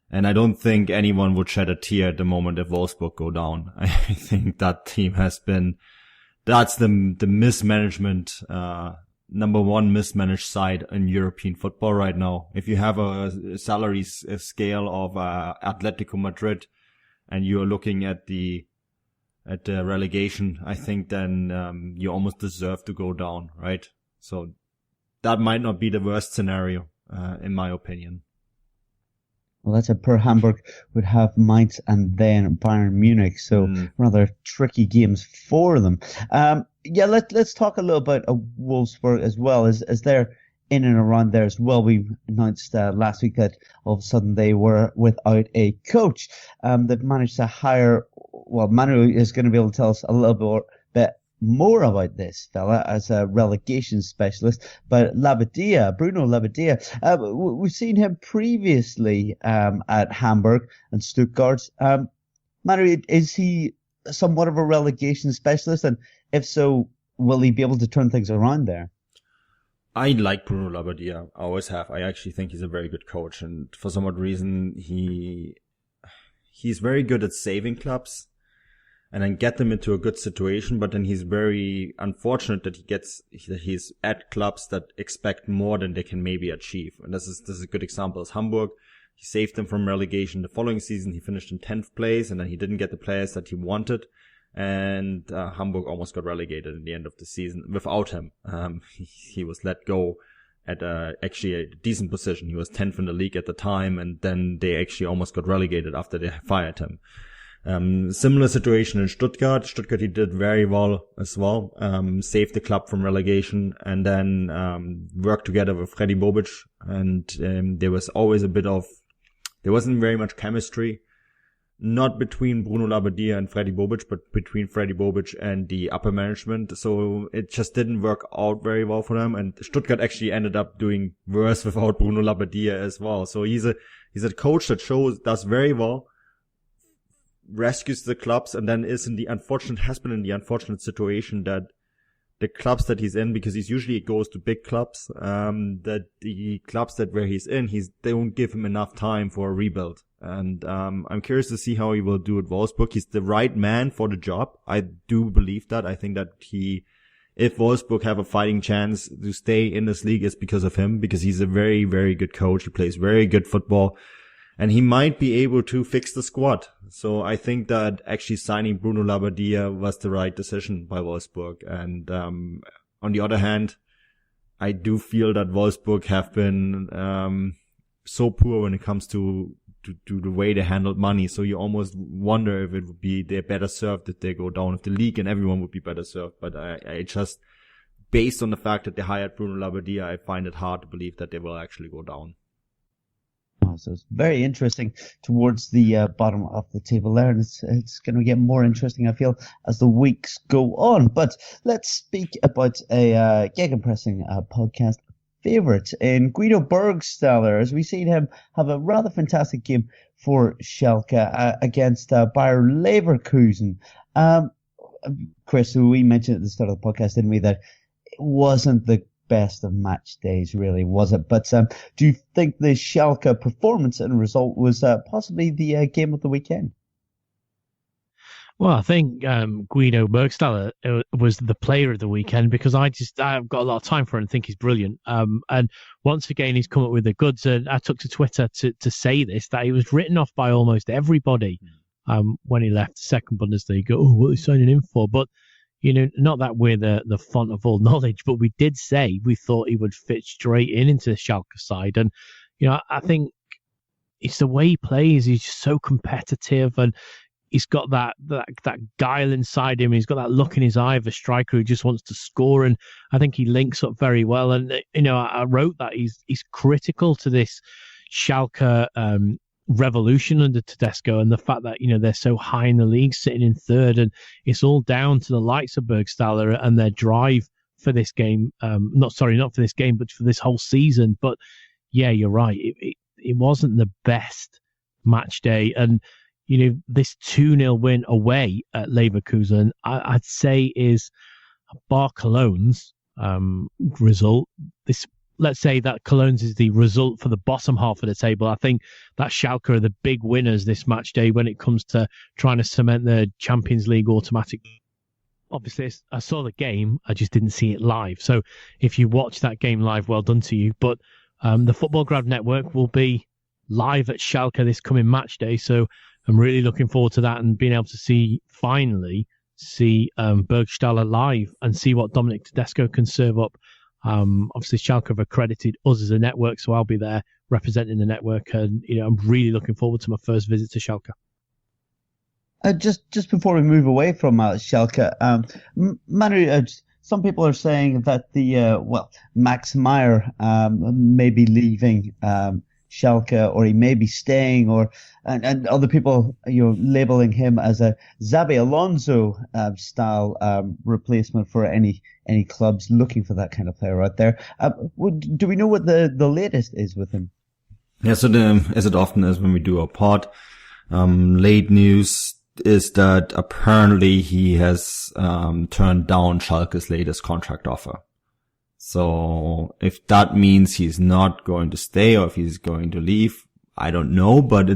S4: And I don't think anyone would shed a tear at the moment if Wolfsburg go down. I think that team that's the mismanagement, number one mismanaged side in European football right now. If you have a salary scale of Atletico Madrid and you're looking at the relegation, I think then you almost deserve to go down, right? So that might not be the worst scenario, in my opinion.
S3: Well, that's a per Hamburg would have Mainz and then Bayern Munich, so rather tricky games for them. Let's talk a little about Wolfsburg as well, as they're in and around there as well. We announced last week that all of a sudden they were without a coach. They've managed to hire, Manuel is going to be able to tell us a little bit more about this fella as a relegation specialist, but Bruno Labbadia, we've seen him previously at Hamburg and Stuttgart. Manuel, is he somewhat of a relegation specialist, and if so, will he be able to turn things around there?
S4: I like Bruno Labbadia. I always have. I actually think he's a very good coach, and for some odd reason, he's very good at saving clubs and then get them into a good situation. But then he's very unfortunate that he's at clubs that expect more than they can maybe achieve. And this is a good example. Is Hamburg. He saved them from relegation. The following season, he finished in 10th place, and then he didn't get the players that he wanted. And Hamburg almost got relegated at the end of the season without him. He was let go at actually a decent position. He was 10th in the league at the time, and then they actually almost got relegated after they fired him. Similar situation in Stuttgart. Stuttgart, he did very well as well. Saved the club from relegation, and then worked together with Freddy Bobic. And there was always there wasn't very much chemistry. Not between Bruno Labbadia and Freddy Bobic, but between Freddy Bobic and the upper management. So it just didn't work out very well for them. And Stuttgart actually ended up doing worse without Bruno Labbadia as well. So he's a coach that does very well, rescues the clubs, and then has been in the unfortunate situation that the clubs that he's in, because he's usually goes to big clubs, that the clubs where he's in, they don't give him enough time for a rebuild. And I'm curious to see how he will do at Wolfsburg. He's the right man for the job. I do believe that. I think that if Wolfsburg have a fighting chance to stay in this league, it's because of him, because he's a very, very good coach. He plays very good football, and he might be able to fix the squad. So I think that actually signing Bruno Labbadia was the right decision by Wolfsburg. And on the other hand, I do feel that Wolfsburg have been so poor when it comes to the way they handled money. So you almost wonder if they're better served if they go down with the league, and everyone would be better served. But I just based on the fact that they hired Bruno Labbadia, I find it hard to believe that they will actually go down.
S3: So it's very interesting towards the bottom of the table there, and it's going to get more interesting, I feel, as the weeks go on. But let's speak about a Gegenpressing podcast favorite in Guido Burgstaller, as we've seen him have a rather fantastic game for Schalke against Bayer Leverkusen. Chris, we mentioned at the start of the podcast, didn't we, that it wasn't the best of match days, really, was it? But do you think the Schalke performance and result was possibly the game of the weekend?
S5: Well, I think Guido Burgstaller was the player of the weekend because I've got a lot of time for him and think he's brilliant. And once again, he's come up with the goods. And I took to Twitter to say this, that he was written off by almost everybody when he left the second Bundesliga. Oh, what are they signing him for? But, not that we're the font of all knowledge, but we did say we thought he would fit straight into the Schalke side. And, I think it's the way he plays. He's just so competitive, and he's got that guile inside him. He's got that look in his eye of a striker who just wants to score. And I think he links up very well. And, I wrote that he's critical to this Schalke revolution under Tedesco, and the fact that they're so high in the league, sitting in third, and it's all down to the likes of Burgstaller and their drive for this game. Not for this game, but for this whole season. But yeah, you're right. It wasn't the best match day, and this 2-0 win away at Leverkusen, I'd say is bar Cologne's result. Let's say that Cologne's is the result for the bottom half of the table. I think that Schalke are the big winners this match day when it comes to trying to cement the Champions League automatic. Obviously, I saw the game. I just didn't see it live. So if you watch that game live, well done to you. But the Football Grad Network will be live at Schalke this coming match day. So I'm really looking forward to that and being able to finally see Burgstaller live and see what Dominic Tedesco can serve up. Obviously, Schalke have accredited us as a network, so I'll be there representing the network, and I'm really looking forward to my first visit to Schalke.
S3: Just before we move away from Schalke, Manu, some people are saying that Max Meyer may be leaving Schalke, or he may be staying, and other people labeling him as a Xabi Alonso style replacement for any clubs looking for that kind of player out there. Do we know what the latest is with him?
S4: Yeah, so as it often is when we do a pod, late news is that apparently he has turned down Schalke's latest contract offer. So if that means he's not going to stay or if he's going to leave, I don't know, but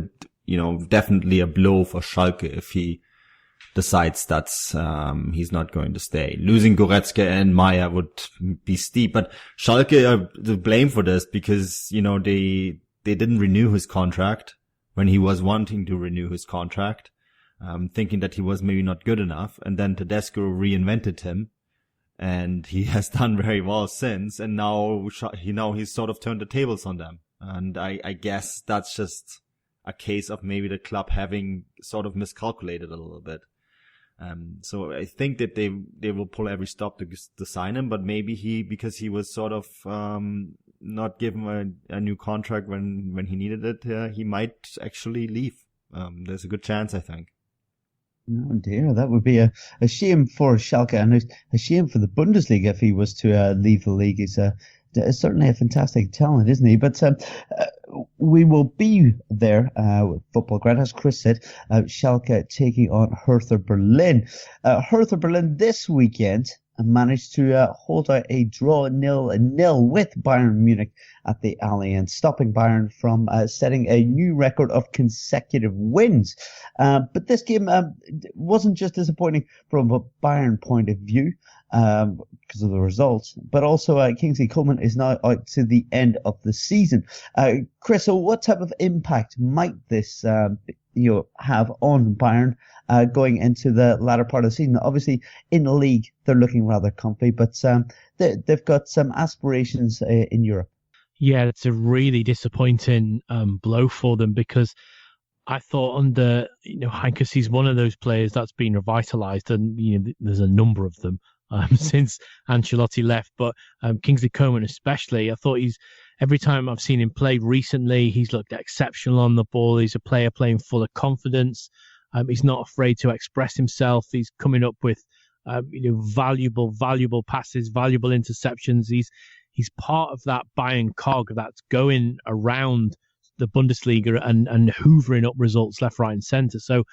S4: definitely a blow for Schalke if he decides that he's not going to stay. Losing Goretzka and Maya would be steep, but Schalke are to blame for this because, they didn't renew his contract when he was wanting to renew his contract, thinking that he was maybe not good enough, and then Tedesco reinvented him. And he has done very well since, and now he's sort of turned the tables on them. And I guess that's just a case of maybe the club having sort of miscalculated a little bit. So I think that they will pull every stop to sign him, but maybe because he was sort of not given a new contract when he needed it, he might actually leave. There's a good chance, I think.
S3: Oh dear, that would be a shame for Schalke, and a shame for the Bundesliga if he was to leave the league. He's certainly a fantastic talent, isn't he? But we will be there with Football Grad, as Chris said, Schalke taking on Hertha Berlin. Hertha Berlin this weekend managed to hold out a draw 0-0 with Bayern Munich at the Allianz, stopping Bayern from setting a new record of consecutive wins. But this game wasn't just disappointing from a Bayern point of view because of the results, but also Kingsley Coman is now out to the end of the season. Chris, so what type of impact might this have on Bayern going into the latter part of the season? Obviously, in the league, they're looking rather comfy, but they've got some aspirations in Europe.
S5: Yeah, it's a really disappointing blow for them because I thought under Heinkes, he's one of those players that's been revitalised, and there's a number of them. since Ancelotti left. But Kingsley Coman especially, I thought every time I've seen him play recently, he's looked exceptional on the ball. He's a player playing full of confidence. He's not afraid to express himself. He's coming up with valuable passes, valuable interceptions. He's part of that Bayern cog that's going around the Bundesliga and hoovering up results left, right, and centre. So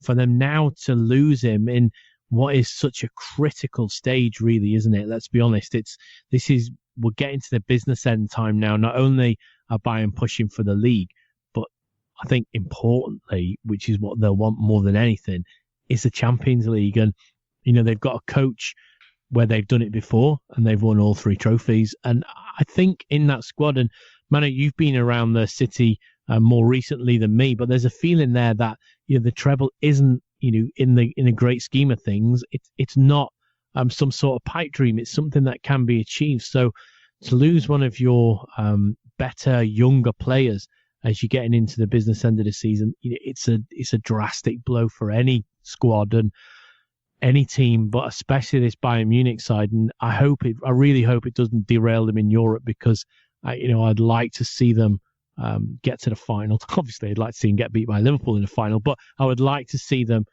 S5: for them now to lose him in what is such a critical stage, really, isn't it? Let's be honest. We're getting to the business end time now. Not only are Bayern pushing for the league, but I think importantly, which is what they'll want more than anything, is the Champions League. And they've got a coach where they've done it before and they've won all 3 trophies. And I think in that squad, and Manu, you've been around the city more recently than me, but there's a feeling there that the treble isn't in a great scheme of things. It's not some sort of pipe dream. It's something that can be achieved. So to lose one of your better, younger players as you're getting into the business end of the season, it's a drastic blow for any squad and any team, but especially this Bayern Munich side. And I really hope it doesn't derail them in Europe, because I'd like to see them get to the final. Obviously, I'd like to see them get beat by Liverpool in the final, but I would like to see them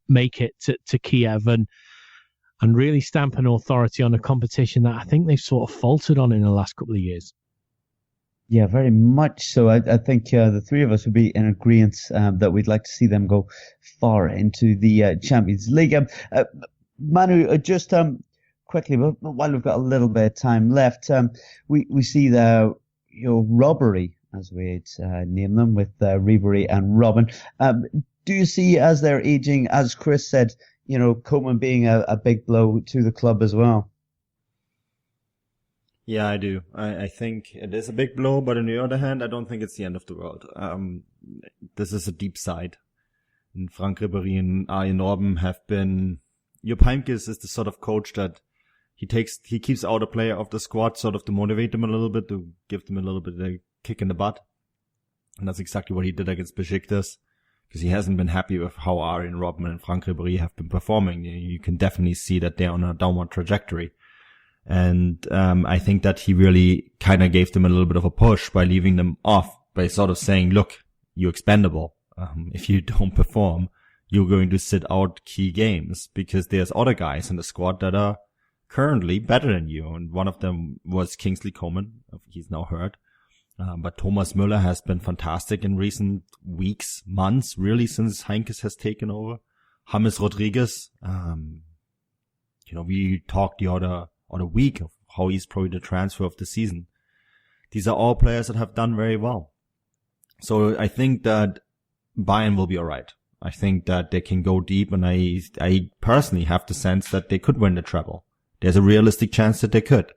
S5: make it to Kiev and really stamp an authority on a competition that I think they've sort of faltered on in the last couple of years.
S3: Yeah, very much so. I think the 3 of us would be in agreement that we'd like to see them go far into the Champions League. Manu, just quickly, but while we've got a little bit of time left, we see the robbery, as we'd name them, with Ribery and Robben. Do you see, as they're aging, as Chris said, Koeman being a big blow to the club as well?
S4: Yeah, I do. I think it is a big blow, but on the other hand, I don't think it's the end of the world. This is a deep side. And Frank Ribery and Arjen Robben have been... Jupp Heynckes is the sort of coach that he keeps out a player of the squad sort of to motivate them a little bit, to give them a little bit of a kick in the butt. And that's exactly what he did against Besiktas, because he hasn't been happy with how Arjen Robben and Frank Ribery have been performing. You can definitely see that they're on a downward trajectory. And I think that he really kind of gave them a little bit of a push by leaving them off, by sort of saying, look, you're expendable. If you don't perform, you're going to sit out key games, because there's other guys in the squad that are currently better than you. And one of them was Kingsley Coman. He's now hurt. But Thomas Müller has been fantastic in recent weeks, months, really, since Heynckes has taken over. James Rodriguez, we talked the other week of how he's probably the transfer of the season. These are all players that have done very well. So I think that Bayern will be alright. I think that they can go deep, and I personally have the sense that they could win the treble. There's a realistic chance that they could.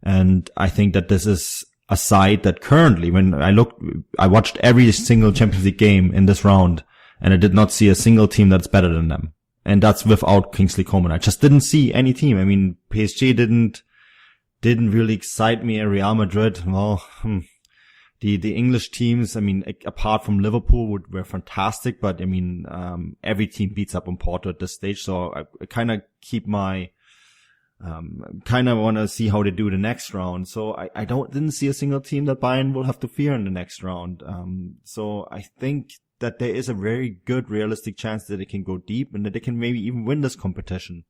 S4: And I think that this is a side that currently, when I watched every single Champions League game in this round, and I did not see a single team that's better than them. And that's without Kingsley Coman. I just didn't see any team. I mean, PSG didn't really excite me. Real Madrid, well, the English teams, I mean, apart from Liverpool, were fantastic, but I mean, every team beats up on Porto at this stage. So I kind of keep my, kind of want to see how they do the next round. So I didn't see a single team that Bayern will have to fear in the next round. So I think that there is a very good realistic chance that they can go deep and that they can maybe even win this competition,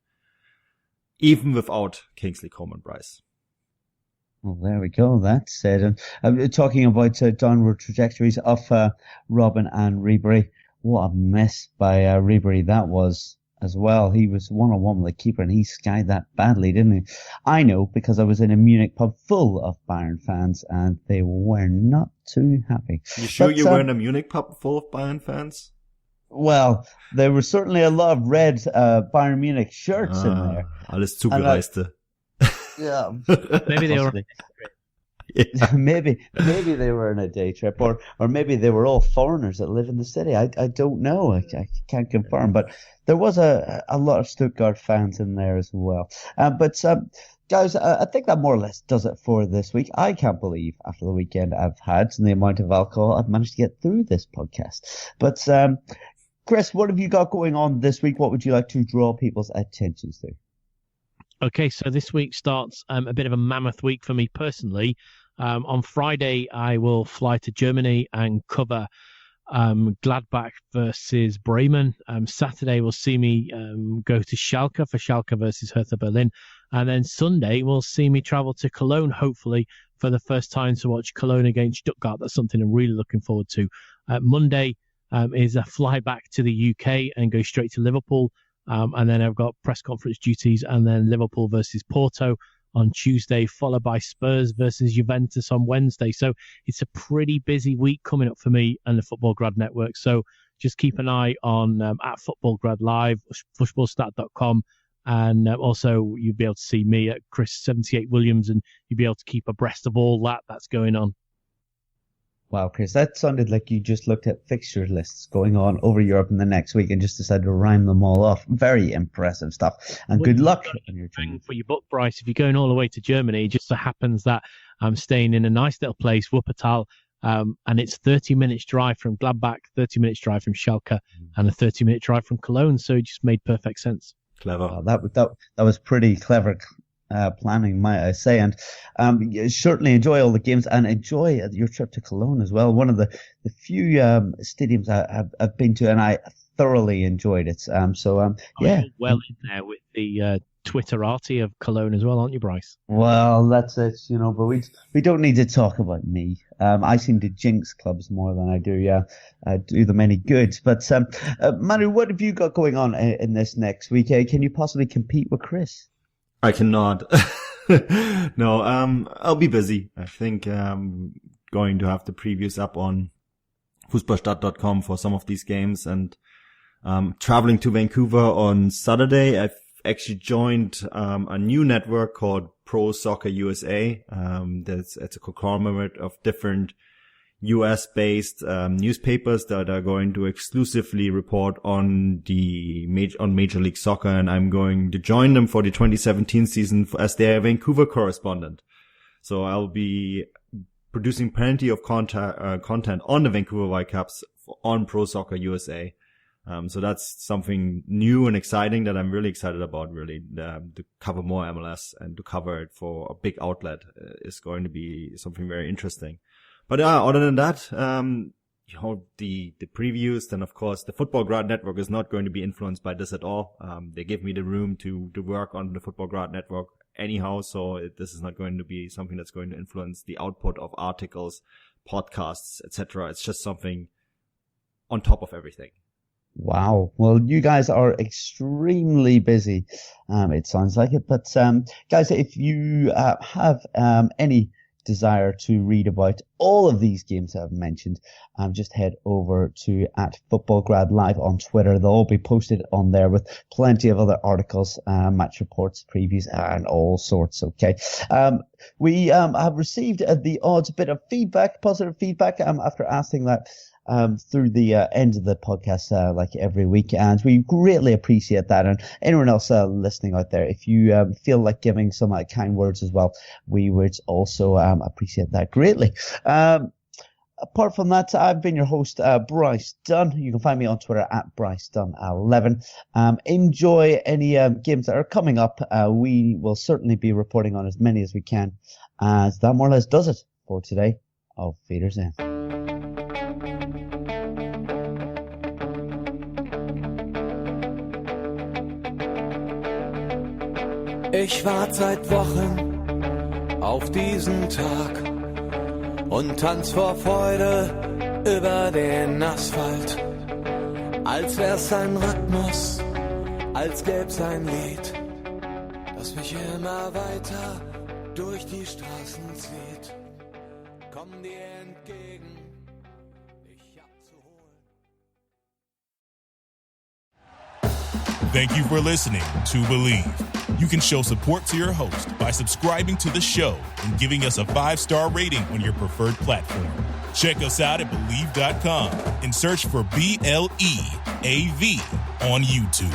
S4: even without Kingsley Coman, Bryce.
S3: Well, there we go. That's it. And talking about downward trajectories of Robben and Ribery, what a mess by Ribery that was as well. He was one-on-one with the keeper and he skied that badly, didn't he? I know, because I was in a Munich pub full of Bayern fans and they were not too happy.
S4: You sure you were in a Munich pub full of Bayern fans?
S3: Well, there were certainly a lot of red Bayern Munich shirts in there.
S4: Alles Zugereiste.
S3: Yeah.
S5: Maybe they were...
S3: Yeah. maybe they were on a day trip, or maybe they were all foreigners that live in the city. I don't know. I can't confirm, but there was a lot of Stuttgart fans in there as well. But guys, I think that more or less does it for this week. I can't believe after the weekend I've had and the amount of alcohol I've managed to get through this podcast. But Chris, what have you got going on this week? What would you like to draw people's attentions to?
S5: Okay, so this week starts a bit of a mammoth week for me personally. On Friday, I will fly to Germany and cover Gladbach versus Bremen. Saturday will see me go to Schalke for Schalke versus Hertha Berlin. And then Sunday will see me travel to Cologne, hopefully, for the first time to watch Cologne against Stuttgart. That's something I'm really looking forward to. Monday is a fly back to the UK and go straight to Liverpool. And then I've got press conference duties and then Liverpool versus Porto on Tuesday, followed by Spurs versus Juventus on Wednesday. So it's a pretty busy week coming up for me and the Football Grad Network. So just keep an eye on at Football Grad Live, fushballstat.com. And also you'll be able to see me at Chris78 Williams, and you'll be able to keep abreast of all that's going on.
S3: Wow, Chris, that sounded like you just looked at fixture lists going on over Europe in the next week and just decided to rhyme them all off. Very impressive stuff. And good luck on your trip.
S5: For your book, Bryce, if you're going all the way to Germany, it just so happens that I'm staying in a nice little place, Wuppertal, and it's 30 minutes drive from Gladbach, 30 minutes drive from Schalke, and a 30-minute drive from Cologne. So it just made perfect sense.
S4: Clever.
S3: Oh, that was pretty clever planning, might I say, and certainly enjoy all the games and enjoy your trip to Cologne as well. One of the few stadiums I've been to, and I thoroughly enjoyed it. Yeah.
S5: Well in there with the Twitterati of Cologne as well, aren't you, Bryce?
S3: Well, that's it, but we don't need to talk about me. I seem to jinx clubs more than I do them any good. But Manu, what have you got going on in this next week? Can you possibly compete with Chris?
S4: I cannot. No, I'll be busy. I think I'm going to have the previews up on fußballstadt.com for some of these games, and traveling to Vancouver on Saturday. I've actually joined a new network called Pro Soccer USA. It's a conglomerate of different US-based newspapers that are going to exclusively report on Major League Soccer, and I'm going to join them for the 2017 season as their Vancouver correspondent. So I'll be producing plenty of content on the Vancouver Whitecaps on Pro Soccer USA. So that's something new and exciting that I'm really excited about, really, to cover more MLS and to cover it for a big outlet is going to be something very interesting. But other than that, the previews, then of course the Football Grad Network is not going to be influenced by this at all. They give me the room to work on the Football Grad Network anyhow, so this is not going to be something that's going to influence the output of articles, podcasts, etc. It's just something on top of everything.
S3: Wow. Well, you guys are extremely busy. It sounds like it. But guys, if you have any desire to read about all of these games that I've mentioned, just head over to @FootballGrad Live on Twitter. They'll all be posted on there with plenty of other articles, match reports, previews, and all sorts. Okay. We have received the odd bit of feedback, positive feedback, after asking that through the end of the podcast, like every week, and we greatly appreciate that. And anyone else listening out there, if you feel like giving some kind words as well, we would also appreciate that greatly. Apart from that, I've been your host, Bryce Dunn. You can find me on Twitter @BryceDunn11. Enjoy any games that are coming up. We will certainly be reporting on as many as we can. As that more or less does it for today. Auf Wiedersehen.
S2: Ich warte seit Wochen auf diesen Tag und tanz vor Freude über den Asphalt. Als wär's ein Rhythmus, als gäb's ein Lied, das mich immer weiter durch die Straßen zieht. Komm dir entgegen, dich abzuholen.
S1: Thank you for listening to Believe. You can show support to your host by subscribing to the show and giving us a 5-star rating on your preferred platform. Check us out at Believe.com and search for BLEAV on YouTube.